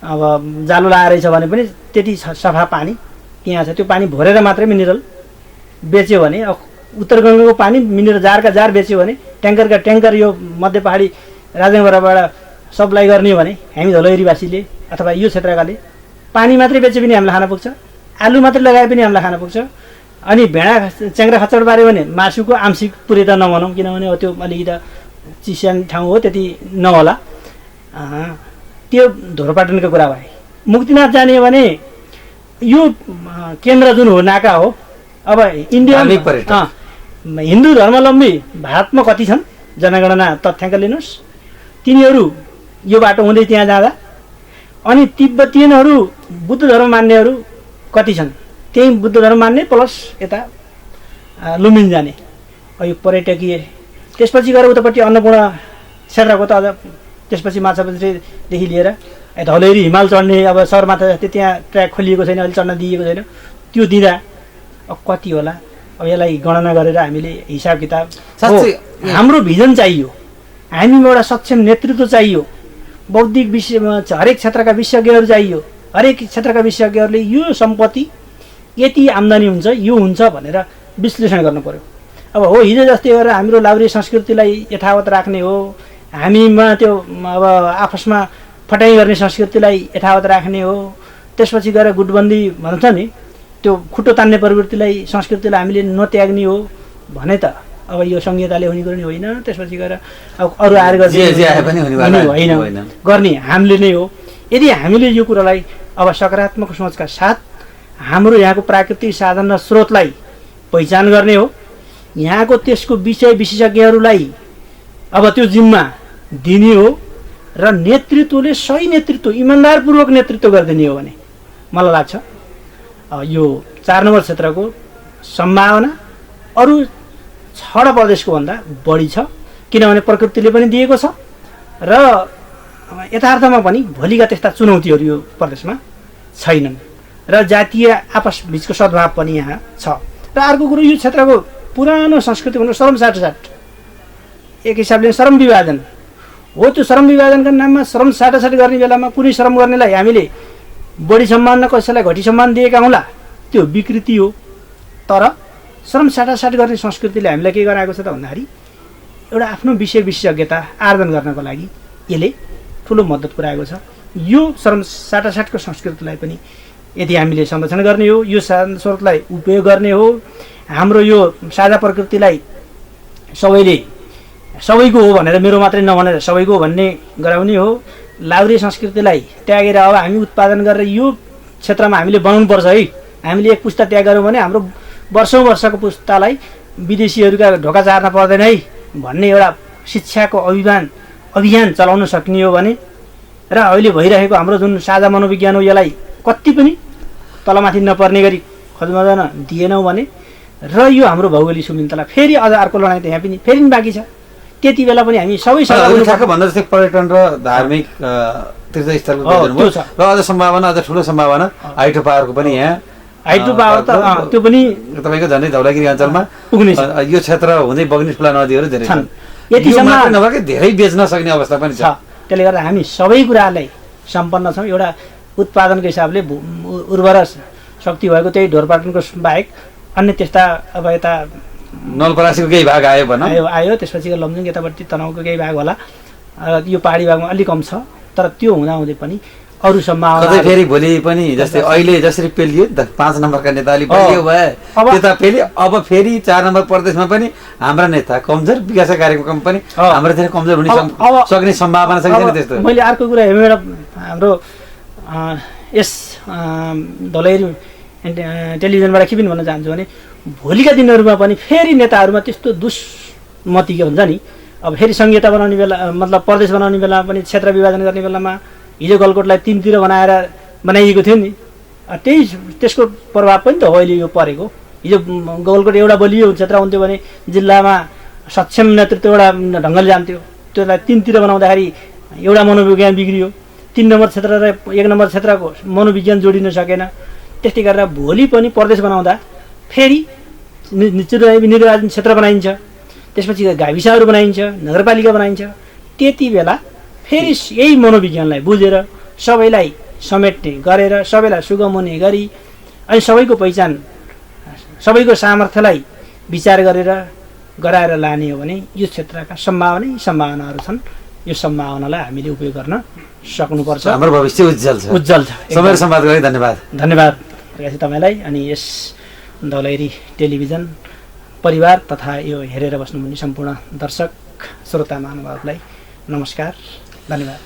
अब जालो लगाएर रहेछ भने पनि त्यति सफा पानी त्यहाँ छ। त्यो पानी भरेर मात्रै मिनरल बेच्यो भने उत्तर गङ्गाको पानी मिनरल जारका जार बेच्यो भने ट्याङ्करका ट्याङ्कर यो मध्य पहाडी राजनगरबाट सप्लाई गर्ने हो भने हामी धौलागिरीवासीले अथवा यो क्षेत्रकाले पानी मात्रै बेचे पनि हामीलाई खान पुग्छ, आलु मात्रै लगाए पनि हामीलाई खान पुग्छ। अनि भेडा च्याङ्ग्रा खच्चड पाऱ्यो भने मासुको आंशिक पुरै त नभनौँ, किनभने त्यो अलिकति चिस्यान ठाउँ हो, त्यति नहोला। त्यो ढोरपाटनको कुरा भए। मुक्तिनाथ जाने हो भने यो केन्द्र जुन हो नाका हो। अब इन्डिया हिन्दू धर्मावलम्बी भारतमा कति छन् जनगणना तथ्याङ्क लिनुहोस्। तिनीहरू यो बाटो हुँदै त्यहाँ जाँदा अनि तिब्बतीयनहरू बुद्ध धर्म मान्नेहरू कति छन्, त्यही बुद्ध धर्म मान्ने प्लस यता लुम्बिनी जाने। यो पर्यटकीय त्यसपछि गएर उतापट्टि अन्नपूर्ण क्षेत्रको त अझ त्यसपछि माछापुच्छ्रेदेखि लिएर धौलागिरी हिमाल चढ्ने अब सरमाथा जस्तै त्यहाँ ट्र्याक खोलिएको छैन, अहिले चढ्न दिएको छैन। त्यो दिँदा अब कति होला, अब यसलाई गणना गरेर हामीले हिसाब किताब हाम्रो भिजन चाहियो, हामीमा एउटा सक्षम नेतृत्व चाहियो, बौद्धिक विषयमा हरेक क्षेत्रका विशेषज्ञहरू चाहियो। हरेक क्षेत्रका विशेषज्ञहरूले यो सम्पत्ति यति आम्दानी हुन्छ यो हुन्छ भनेर विश्लेषण गर्नु पर्यो। अब हो हिजो जस्तै गरेर हाम्रो लाउरी संस्कृतिलाई यथावत राख्ने हो, हामीमा त्यो अब आपसमा फटाइ गर्ने संस्कृतिलाई यथावत राख्ने हो, त्यसपछि गएर गुटबन्दी भन्छ नि त्यो खुट्टो तान्ने प्रवृत्तिलाई संस्कृतिलाई हामीले नत्याग्ने हो भने त अब यो संहिताले हुने कुरो नि होइन, त्यसपछि गएर अब अरू आएर होइन गर्ने हामीले नै हो। यदि हामीले यो कुरालाई अब सकारात्मक सोचका साथ हाम्रो यहाँको प्राकृतिक साधन र स्रोतलाई पहिचान गर्ने हो, यहाँको त्यसको विषय विशेषज्ञहरूलाई अब त्यो जिम्मा दिने हो र नेतृत्वले सही नेतृत्व इमान्दारपूर्वक नेतृत्व गरिदिने हो भने मलाई लाग्छ यो 4 नम्बर क्षेत्रको सम्भावना अरू 6 प्रदेशको भन्दा बढी छ। किनभने प्रकृतिले पनि दिएको छ र यथार्थमा पनि भोलिका त्यस्ता चुनौतीहरू यो प्रदेशमा छैनन् र जातीय आपस बिचको सद्भाव पनि यहाँ छ। र अर्को कुरो यो क्षेत्रको पुरानो संस्कृति भन्नु श्रम साटासाट, एक हिसाबले श्रम विभाजन हो। त्यो श्रम विभाजनका नाममा श्रम साटासाट गर्ने बेलामा कुनै श्रम गर्नेलाई हामीले बढी सम्मान न कसैलाई घटी सम्मान दिएका होला, त्यो विकृति हो। तर श्रम साटासाट गर्ने संस्कृतिले हामीलाई के गराएको छ त भन्दाखेरि एउटा आफ्नो विषय विशेषज्ञता आर्जन गर्नको लागि यसले ठुलो मद्दत पुर्याएको छ। यो श्रम साटासाटको संस्कृतिलाई पनि यदि हामीले संरक्षण गर्ने हो, यो स्रोतलाई उपयोग गर्ने हो, हाम्रो यो साझा प्रकृतिलाई सबैको हो भनेर मेरो मात्रै नभनेर सबैको भन्ने गराउने हो। लाउरी संस्कृतिलाई त्यागेर अब हामी उत्पादन गरेर यो क्षेत्रमा हामीले बनाउनुपर्छ है। हामीले एक पुस्ता त्याग गऱ्यौँ भने हाम्रो वर्षौँ वर्षको पुस्तालाई विदेशीहरूका ढोका चार्न पर्दैन है भन्ने एउटा शिक्षाको अभियान चलाउन सकिने हो भने र अहिले भइरहेको हाम्रो जुन साझा मनोविज्ञान हो यसलाई कति पनि तलमाथि नपर्ने गरी खोजमजान दिएनौँ भने र यो हाम्रो भौगोलिक सुविधालाई फेरि अझ अर्को लडाइँ त यहाँ पनि फेरि बाँकी छ। त्यति बेला पनि हामी सबै भन्दा जस्तै पर्यटन र धार्मिक तीर्थस्थलको र अझ सम्भावना, अझ ठुलो सम्भावना हाइड्रो पावरको पनि यहाँ हाइड्रो पावर त त्यो पनि तपाईँको झन्डै धौलागिरी अञ्चलमा पुग्ने छ। यो क्षेत्र हुँदै बग्ने ठुला नदीहरू धेरै छन्, यतिसम्म नभए धेरै बेच्न सक्ने अवस्था पनि छ। त्यसले गर्दा हामी सबै कुरालाई सम्पन्न छौँ। एउटा उत्पादनको हिसाबले उर्वर शक्ति भएको त्यही ढोरपाटनको बाहेक अन्य त्यस्ता अब यता नलपरासीको केही भाग आयो भनौँ आयो, त्यसपछि लमजुङ यतापट्टि तनहुको केही भाग होला, यो पहाडी भागमा अलिक कम छ। तर त्यो हुँदाहुँदै पनि अरू सम्भावना फेरि भोलि पनि जस्तै अहिले जसरी पेलियो 5 नम्बरका नेता अलि बलियो भए त्यता फेरि अब फेरि 4 नम्बर प्रदेशमा पनि हाम्रा नेता कमजोर विकास कार्यक्रम पनि हाम्रो धेरै कमजोर हुने सक्ने सम्भावना छ कि त्यस्तो। मैले अर्को कुरा हेर्नु हाम्रो यस धौलागिरी टेलिभिजनबाट के पनि भन्न चाहन्छु भने भोलिका दिनहरूमा पनि फेरि नेताहरूमा त्यस्तो दुष्मति के हुन्छ नि, अब फेरि संहिता बनाउने बेला मतलब प्रदेश बनाउने बेलामा पनि क्षेत्र विभाजन गर्ने बेलामा हिजो गलकोटलाई 3तिर बनाइएको थियो नि, त्यसको प्रभाव पनि त हो अहिले यो परेको। हिजो गलकोट एउटा बलियो क्षेत्र हुन्थ्यो भने जिल्लामा सक्षम नेतृत्व एउटा ढङ्गले जान्थ्यो, त्यसलाई 3तिर बनाउँदाखेरि एउटा मनोविज्ञान बिग्रियो, 3 नम्बर क्षेत्र र 1 नम्बर क्षेत्रको मनोविज्ञान जोडिन सकेन। त्यस्तै गरेर भोलि पनि प्रदेश बनाउँदा फेरि निर्वाचन क्षेत्र बनाइन्छ, त्यसपछि गाविसहरू बनाइन्छ, नगरपालिका बनाइन्छ। त्यति बेला फेरि यही मनोविज्ञानलाई बुझेर सबैलाई समेट्ने गरेर सबैलाई सुगम हुने गरी अनि सबैको पहिचान सबैको सामर्थ्यलाई विचार गरेर गराएर लाने हो भने यो क्षेत्रका सम्भावनाहरू छन्। यो सम्भावनालाई हामीले उपयोग गर्न सक्नुपर्छ। हाम्रो भविष्य उज्जवल छ। समय सम्वाद गरे धन्यवाद तपाईँलाई अनि यस धौलागिरी टेलिभिजन परिवार तथा यो हेरेर बस्नुहुने सम्पूर्ण दर्शक श्रोता महानुभावलाई नमस्कार, धन्यवाद।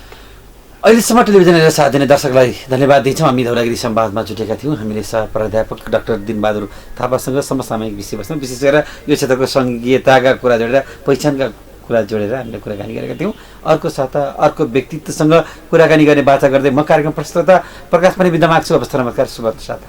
अहिलेसम्म टेलिभिजन हेरेर साथ दिने दर्शकलाई धन्यवाद दिन्छौँ। हामी धौलागिरी संवादमा जुटेका थियौँ। हामीले सह प्राध्यापक डाक्टर दिनबहादुर थापासँग समसामयिक विषयवस्तु विशेष गरेर यो क्षेत्रको सङ्घीयताका कुरा जोडेर पहिचानका कुरा जोडेर हामीले कुराकानी गरेका थियौँ। अर्को साता अर्को व्यक्तित्वसँग कुराकानी गर्ने बाचा गर्दै म कार्यक्रम प्रस्तुता प्रकाश पनि बिदा माग्छु। अवस्था नमस्कार, शुभ साथ।